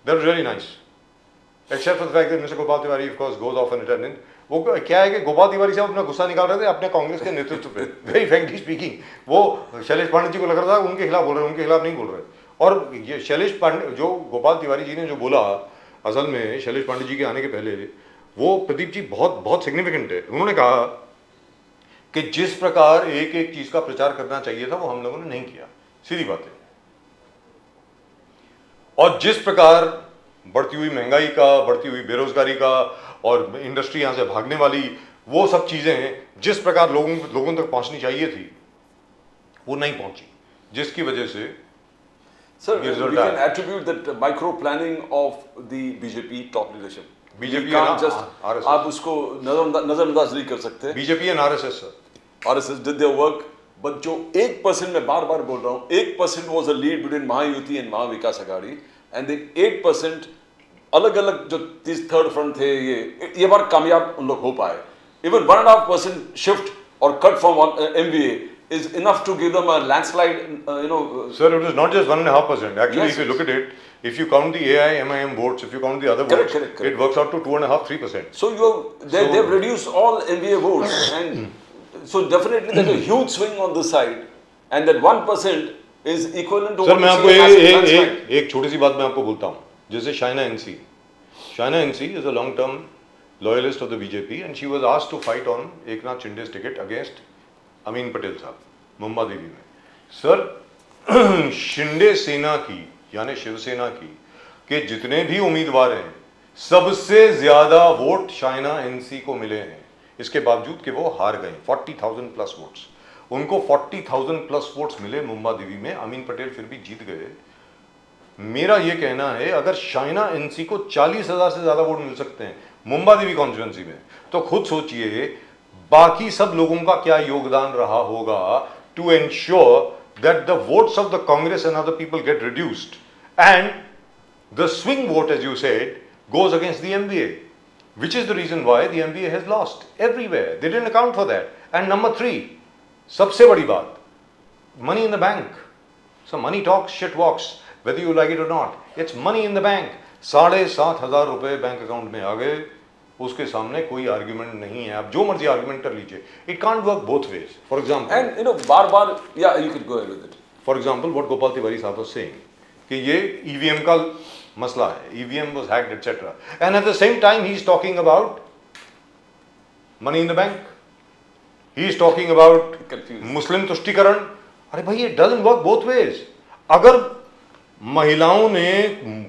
That was really nice. Except for the fact that Mr. Gopal Tiwari of course goes off on a tangent. वो क्या है कि गोपाल तिवारी साहब अपना गुस्सा निकाल रहे थे अपने कांग्रेस के नेतृत्व पे, वेरी फ्रैंकली स्पीकिंग। वो शैलेश पांडे जी को लग रहा था उनके खिलाफ बोल रहे, उनके खिलाफ नहीं बोल रहे। और ये शैलेश पांडे, जो गोपाल तिवारी जी ने जो बोला, असल में शैलेश पांडे जी के आने के पहले वो प्रदीप जी बहुत बहुत सिग्निफिकेंट है। उन्होंने कहा कि जिस प्रकार एक एक चीज का प्रचार करना चाहिए था वो हम लोगों ने नहीं किया, सीधी बात है। और जिस प्रकार बढ़ती हुई महंगाई का, बढ़ती हुई बेरोजगारी का और इंडस्ट्री यहां से भागने वाली, वो सब चीजें जिस प्रकार लोगों तक पहुंचनी चाहिए थी वो नहीं पहुंची, जिसकी वजह से Sir, ये we result can आया। attribute that micro planning of the BJP top leadership. BJP We can't and just RSS. आप उसको नजरअंदाज नहीं कर सकते। BJP and RSS sir. RSS did their work, but जो 1% मैं बार बार बोल रहा हूँ, 1% was a lead between Mahayuti and Mahavikas Aghadi, and the 8% अलग-अलग जो थर्ड फ्रंट थे, ये बार कामयाब उन लोग हो पाए। Even 1.5% shift or cut from MVA is enough to give them a landslide, Sir, it is not just 1.5%. Actually, Yes, if you yes. look at it, if you count the AI/MIM votes, if you count the other Correct, votes, correct. it works out to 2.5-3%. So they've reduced all MVA votes, and so definitely there's a huge swing on this side, and that 1% is equivalent to sir what मैं you आपको see as a एक landslide. एक छोटी सी बात मैं आपको बोलता हूँ, जैसे Shaina NC is a long term loyalist of the BJP and she was asked to fight on Eknath Shinde's ticket against Amin Patel sahab Mumba देवी में। सर शिंदे सेना की यानी शिवसेना की के जितने भी उम्मीदवार हैं सबसे ज्यादा वोट शाइना एनसी को मिले हैं, इसके बावजूद कि वो हार गए 40,000 प्लस वोट्स। उनको 40,000 प्लस वोट्स मिले मुंबा देवी में, अमीन पटेल फिर भी जीत गए। मेरा ये कहना है अगर शाइना एनसी को 40,000 से ज्यादा वोट मिल सकते हैं मुंबा देवी कॉन्स्टिट्यूंसी में, तो खुद सोचिए बाकी सब लोगों का क्या योगदान रहा होगा to ensure that the votes of the Congress and other people get reduced and the swing vote as you said goes against the MVA, which is the reason why the MVA has lost everywhere. They didn't account for that. And number 3, सबसे बड़ी बात, money in the bank. So money talks, shit walks, whether you like it or not. It's money in the bank. 7,500 रुपए bank account में आ गए, उसके सामने कोई argument नहीं है। आप जो मर्जी आर्ग्यूमेंट कर लीजिए, it can't work both ways. For example, And बार-बार, yeah, you could go ahead with it. For example, what Gopal Tiwari साहब was saying कि ये EVM का मसला है, EVM was hacked, etc. And at the same time, he is talking about money in the bank. He is talking about Confused. मुस्लिम तुष्टीकरण। अरे भाई, it doesn't work both ways. अगर महिलाओं ने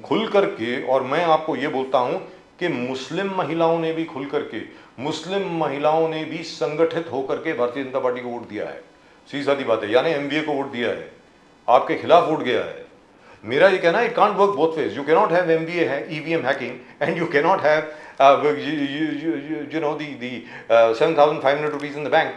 खुल करके, और मैं आपको ये बोलता हूं कि मुस्लिम महिलाओं ने भी खुल करके, मुस्लिम महिलाओं ने भी संगठित होकर के भारतीय जनता पार्टी को वोट दिया है, सीधी सादी बात है, यानी एमवीए को वोट दिया है, आपके खिलाफ वोट गया है। मेरा ये कहना है it can't work both ways. You can not have MVA है EVM hacking and you can not have you know the 7,500 rupees in the bank.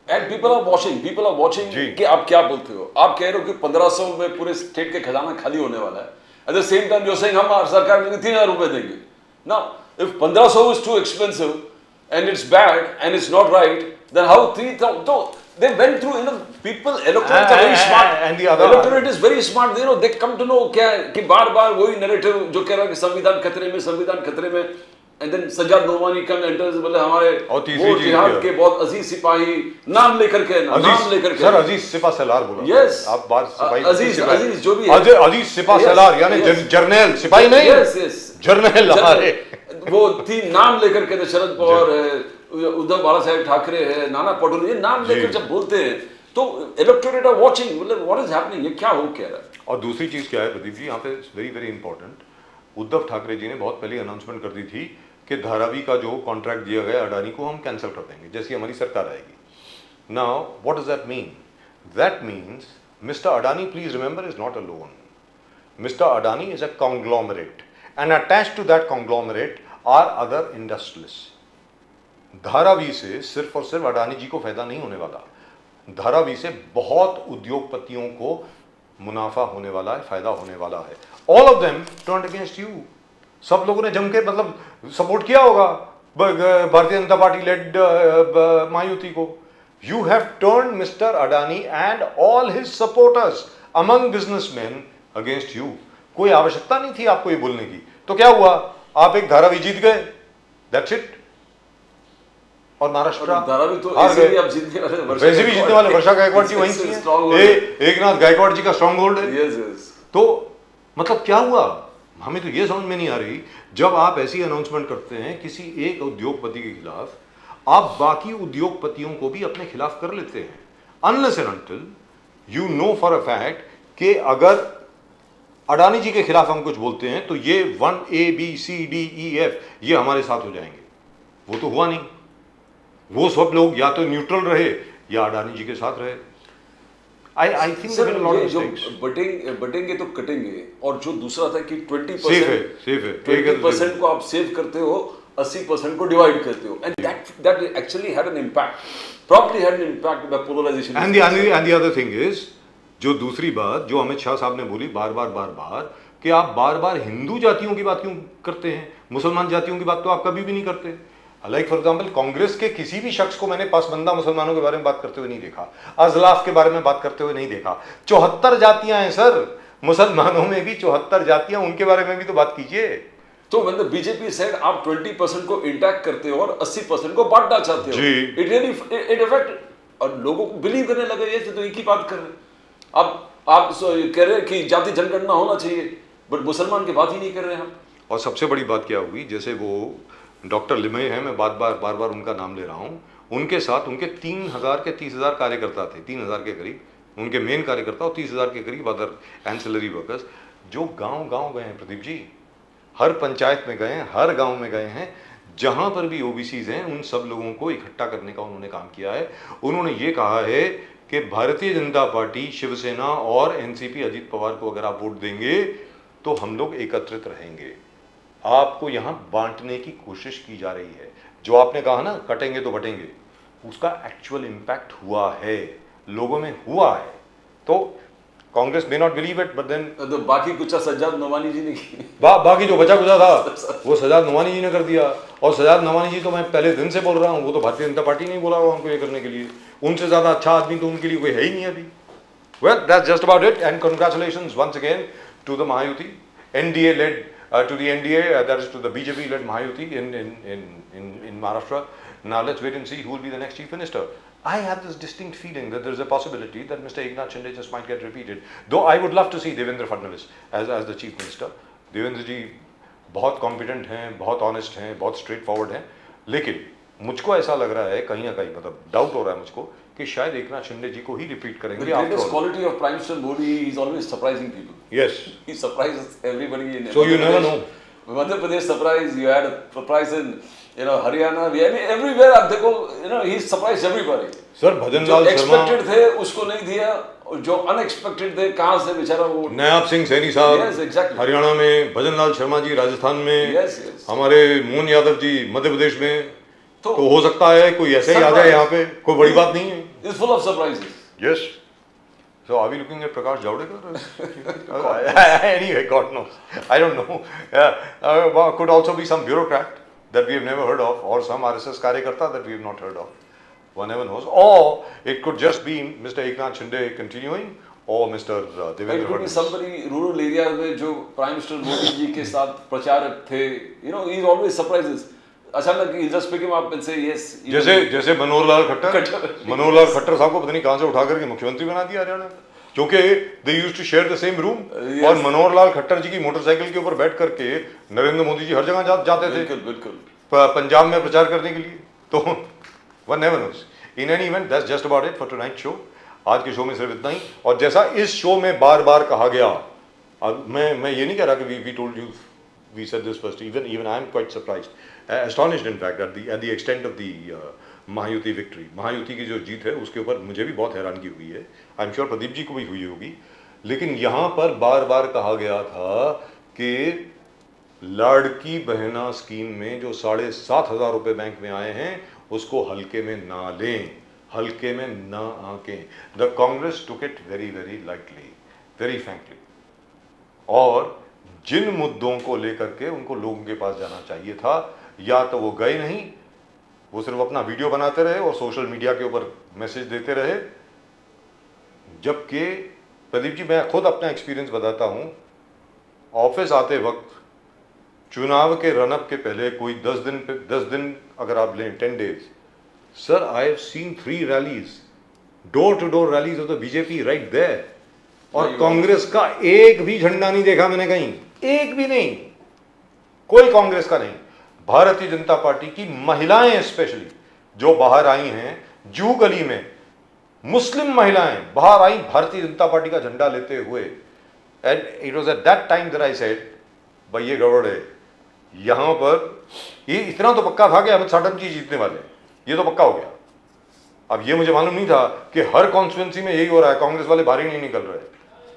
And people are watching जी। कि आप क्या बोलते हो। आप कह रहे हो कि 1500 में पूरे स्टेट के खजाना खाली होने वाला है। At the same time, you're saying हम सरकार में 3,000 रुपए देंगे। Now, if 1500 is too expensive and it's bad and it's not right, then how 3,000? So they went through, people, electorate are very smart. And the other electorate is very smart. They come to know क्या है कि बार-बार वही narrative जो कह रहा है कि संविधान खतरे में, and then Sajjad Nomani come enters, बोले हमारे और तीसरी वो चीज जिहाद क्या? के बहुत अजीज सिपाही नाम लेकर के सर अजीज सिपा सलार बोला। Yes. आप बात सिपाही अजीज जो भी है। अजीज सिपा Yes, सलार यानी yes. जर्नैल, सिपाही नहीं, Yes. जर्नैल हमारे। वो 3 नाम लेकर के, शरद पवार है, उद्धव बाला साहेब ठाकरे है, नाना पटोले, ये नाम लेकर जब बोलते हैं तो इलेक्टोरेट आर वाचिंग, मतलब व्हाट इज हैपनिंग, ये क्या हो क्या रहा है। और दूसरी चीज क्या है प्रदीप जी, यहाँ पे very very important, Uddhav Thackeray ji ने बहुत पहले अनाउंसमेंट कर दी थी कि धारावी का जो कॉन्ट्रैक्ट दिया गया अडानी को हम कैंसिल कर देंगे जैसी हमारी सरकार आएगी। Now what does that mean? That means mister Adani, please remember, is not alone. Mister Adani is a conglomerate and attached to that conglomerate are other industrialist. Dharavi से सिर्फ और सिर्फ अडानी जी को फायदा नहीं होने वाला, धारावी से बहुत उद्योगपतियों को मुनाफा होने वाला है, फायदा होने वाला है. All of them turned against you. सब लोगों ने जम के मतलब सपोर्ट किया होगा भारतीय जनता पार्टी लेड महायुति को. You have turned mister Adani and all his supporters among businessman against you. कोई आवश्यकता नहीं थी आपको ये बोलने की. तो क्या हुआ, आप एक धारावी जीत गए, दैट्स इट. और महाराष्ट्र धारावी तो हार ऐसे भी गए. आप जीतने वाले, वैसे भी जीतने वाले वर्षा गायकवाड़ जी वहीं की हैं. एकनाथ गायकवाड़ जी का स्ट्रॉन्ग होल्ड है. यस. तो मतलब क्या हुआ, हमें तो ये समझ में नहीं आ रही. जब आप ऐसी अनाउंसमेंट करते हैं किसी एक उद्योगपति के खिलाफ, आप बाकी उद्योगपतियों को भी अपने खिलाफ कर लेते हैं. Unless and until you know for a fact कि अगर अडानी जी के खिलाफ हम कुछ बोलते हैं तो ये 1 ABCDEF ये हमारे साथ हो जाएंगे. वो तो हुआ नहीं. वो सब लोग या तो न्यूट्रल रहे या अडानी जी के साथ रहे. I think sir there are a lot ये of जो mistakes. बटेंगे तो कटेंगे, और जो दूसरा था कि 20% सेफ है, सेफ है. 20% को आप सेव करते हो, 80% को डिवाइड करते हो, and that actually had an impact, probably had an impact by polarisation. And the other thing is, जो दूसरी बात जो अमित शाह साहब ने बोली बार बार कि आप बार बार हिंदू जातियों की बात क्यों करते हैं, मुसलमान जातियों की बात तो आप कभी भी नहीं करते. लाइक फॉर एग्जाम्पल, कांग्रेस के किसी भी शख्स को मैंने पासबंदा मुसलमानों के बारे में बात करते हुए नहीं देखा, अजलाफ के बारे में बात करते हुए नहीं देखा. 74 जातियां हैं सर, मुसलमानों में भी 74 जातियां, उनके बारे में भी तो बात कीजिए. तो when the BJP said आप 20% को इंटैक्ट करते हो और 80% को बांटना चाहते हो, जी. it really it affected, और लोगों को बिलीव करने लगे ये तो एक ही बात कर रहे हैं. अब आप कह रहे हैं कि जाति जनगणना होना चाहिए, बट मुसलमान की बात ही नहीं कर रहे हैं हम. और सबसे बड़ी बात क्या हुई, जैसे वो डॉक्टर लिमय हैं, मैं बार बार उनका नाम ले रहा हूँ, उनके साथ उनके 3,000 के 30,000 कार्यकर्ता थे, 3,000 के करीब उनके मेन कार्यकर्ता और 30,000 के करीब अदर एंसिलरी वर्कर्स, जो गांव गए हैं प्रदीप जी, हर पंचायत में गए हैं, हर गांव में गए हैं, जहां पर भी ओबीसीज हैं उन सब लोगों को इकट्ठा करने का उन्होंने काम किया है. उन्होंने ये कहा है कि भारतीय जनता पार्टी, शिवसेना और एनसीपी अजीत पवार को अगर आप वोट देंगे तो हम लोग एकत्रित रहेंगे. आपको यहां बांटने की कोशिश की जा रही है. जो आपने कहा ना कटेंगे तो बटेंगे, उसका एक्चुअल इंपैक्ट हुआ है, लोगों में हुआ है. तो Congress may not believe it, but then तो बाकी कुछ सज्जाद नवानी जी ने की. बाकी जो बचा कुचा था वो सजाद नवानी जी ने कर दिया. और सजाद नवानी जी तो मैं पहले दिन से बोल रहा हूँ, वो तो भारतीय जनता पार्टी नहीं बोला हुआ उनको ये करने के लिए. उनसे ज्यादा अच्छा आदमी तो उनके लिए कोई है ही नहीं अभी. Well, that's just about it, and congratulations once again to the Mahayuti, NDA led to the NDA, that is to the BJP led Mahayuti in Maharashtra. Now let's wait and see who will be the next chief minister. I have this distinct feeling that there is a possibility that Mr. Eknath Shinde just might get repeated. Though I would love to see Devendra Fadnavis as the chief minister. Devendra ji बहुत competent हैं, बहुत honest हैं, बहुत straight forward हैं, लेकिन मुझको ऐसा लग रहा है कहीं ना कहीं, मतलब डाउट हो रहा है मुझको कि शायद एकनाथ शिंदे जी को ही रिपीट करेंगे. The greatest quality of Prime Minister Modi is always surprising people. Yes. He surprises everybody in So you never know. Madhya Pradesh surprise, you had a surprise in Haryana, everywhere आप देखो, he surprised everybody. Sir भजन जो Lal Sharma, expected थे उसको नहीं दिया, और जो unexpected थे कहाँ से बेचारा वो. नायब सिंह सैनी साहब Yes, exactly. हरियाणा में, भजन लाल शर्मा जी राजस्थान में, Yes, yes. हमारे मोहन यादव जी मध्य प्रदेश में. तो हो सकता है कोई ऐसे ही आ जाए यहाँ पे, कोई बड़ी बात नहीं है. It's full of surprises. Yes. So are we looking at Prakash Javadekar? Anyway, God knows. I don't know. Could also be some bureaucrat that we have never heard of, or some RSS karyakarta that we have not heard of. One never knows. Or it could just be Mr. Eknath Shinde continuing, or Mr. It Devendra could be Fadnavis. somebody rural area में जो Prime Minister Modi ji के साथ प्रचारक थे, he always surprises. अचानक he just pick him up and say yes. जैसे मनोहर लाल खट्टर साहब को पता नहीं कहां से उठा करके मुख्यमंत्री बना दिया हरियाणा का, क्योंकि they used to share the same room. और मनोहर लाल खट्टर जी की मोटरसाइकिल के ऊपर बैठ करके नरेंद्र मोदी जी हर जगह जाते थे बिल्कुल. पंजाब में प्रचार करने के लिए. तो one never knows. In any event, that's just about it for tonight show. आज के शो में सिर्फ इतना ही. और जैसा इस शो में बार बार कहा गया, अब मैं ये नहीं कह रहा कि we told you, we said this first. Even I am quite surprised, astonished in fact at the extent of the Mahayuti victory. Mahayuti की जो जीत है उसके ऊपर मुझे भी बहुत हैरानगी हुई है. I am sure Pradeep ji को भी हुई होगी. लेकिन यहाँ पर बार बार कहा गया था कि लाड़की बहना स्कीम में जो 7,500 रुपए बैंक में आए हैं उसको हल्के में ना लें, हल्के में ना आंकें. The Congress took it very very lightly, very frankly. और जिन मुद्दों को लेकर के उनको लोगों के पास जाना चाहिए था, या तो वो गए नहीं, वो सिर्फ अपना वीडियो बनाते रहे और सोशल मीडिया के ऊपर मैसेज देते रहे. जबकि प्रदीप जी, मैं खुद अपना एक्सपीरियंस बताता हूं. ऑफिस आते वक्त चुनाव के रनअप के पहले कोई 10 दिन अगर आप लें, 10 days, sir I have seen 3 rallies, door to door rallies of the BJP right there. और कांग्रेस का एक भी झंडा नहीं देखा मैंने कहीं, एक भी नहीं, कोई कांग्रेस का नहीं. भारतीय जनता पार्टी की महिलाएं स्पेशली जो बाहर आई हैं, जू गली में मुस्लिम महिलाएं बाहर आई भारतीय जनता पार्टी का झंडा लेते हुए. And it was at that time that I said, भाई ये गड़बड़ है. यहां पर ये इतना तो पक्का था कि अमित शाह जी जीतने वाले, ये तो पक्का हो गया. अब ये मुझे मालूम नहीं था कि हर कॉन्स्टिट्यूंसी में यही हो रहा है, कांग्रेस वाले बाहर ही नहीं निकल रहे।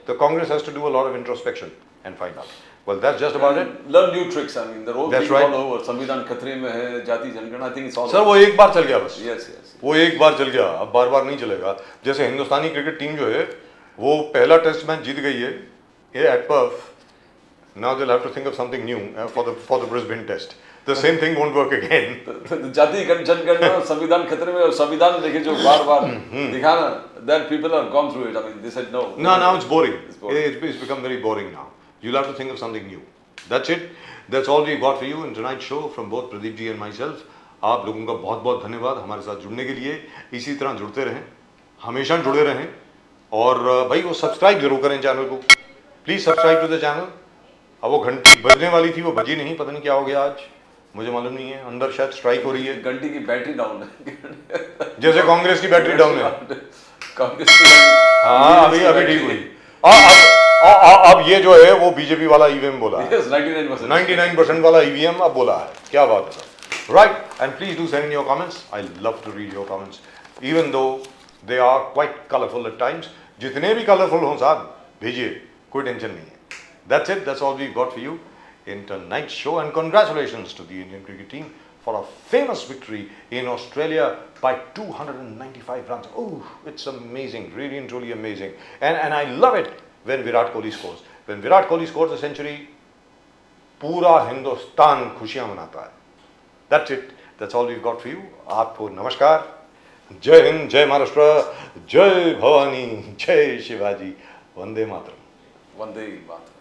तो Congress has to do a lot of introspection and find out. Well that's just about it. Learn new tricks. I mean, the role That's being right. all over. संविधान खतरे में है, जाति जनगणना, I think it's all sir वो over. एक बार चल गया बस, Yes, yes. वो एक बार चल गया, अब बार बार नहीं चलेगा। जैसे हिंदुस्तानी क्रिकेट टीम जो है वो पहला टेस्ट मैच जीत गई है ये at Perth, now they will have to think of something new for the Brisbane test. The same thing won't work again. जाति जनगणना, संविधान खतरे में, और संविधान देखिए जो बार-बार दिखाना, that people have gone through it. I mean, they said no. No, now it's boring. It's boring. It's become very boring now. You'll have to think of something new. That's it. That's all we got for you in tonight's show from both Pradeep ji and myself. आप लोगों का बहुत बहुत धन्यवाद हमारे साथ जुड़ने के लिए। इसी तरह जुड़ते रहें, हमेशा जुड़े रहें, और भाई वो सब्सक्राइब जरूर करें चैनल को। Please subscribe to the channel. अब वो घंटी बजने वाली थी, वो बजी नहीं, पता नहीं क्या हो गया आज, मुझे मालूम नहीं है, अंदर शायद स्ट्राइक हो रही है, घंटी की बैटरी डाउन है। जैसे कांग्रेस की बैटरी डाउन है। कांग्रेस की हाँ अभी ठीक हुई। अब ये जो है वो बीजेपी वाला ईवीएम बोला है। Yes, 99%. 99% वाला ईवीएम अब बोला है, क्या बात है। Right, and please do send in your comments, I love to read your comments even though they are quite colourful at times. जितने भी कलरफुल हों साहब भेजिए, कोई टेंशन नहीं है। That's it, that's all we got for you in tonight's show, and congratulations to the Indian cricket team for a famous victory in Australia by 295 runs. Oh, it's amazing, really and truly amazing. And I love it when Virat Kohli scores. When Virat Kohli scores a century, पूरा हिंदुस्तान खुशियां मनाता है। That's it, that's all we've got for you. आपको नमस्कार, जय हिंद, जय महाराष्ट्र, जय भवानी, जय शिवाजी, वंदे मातरम। वंदे मातरम।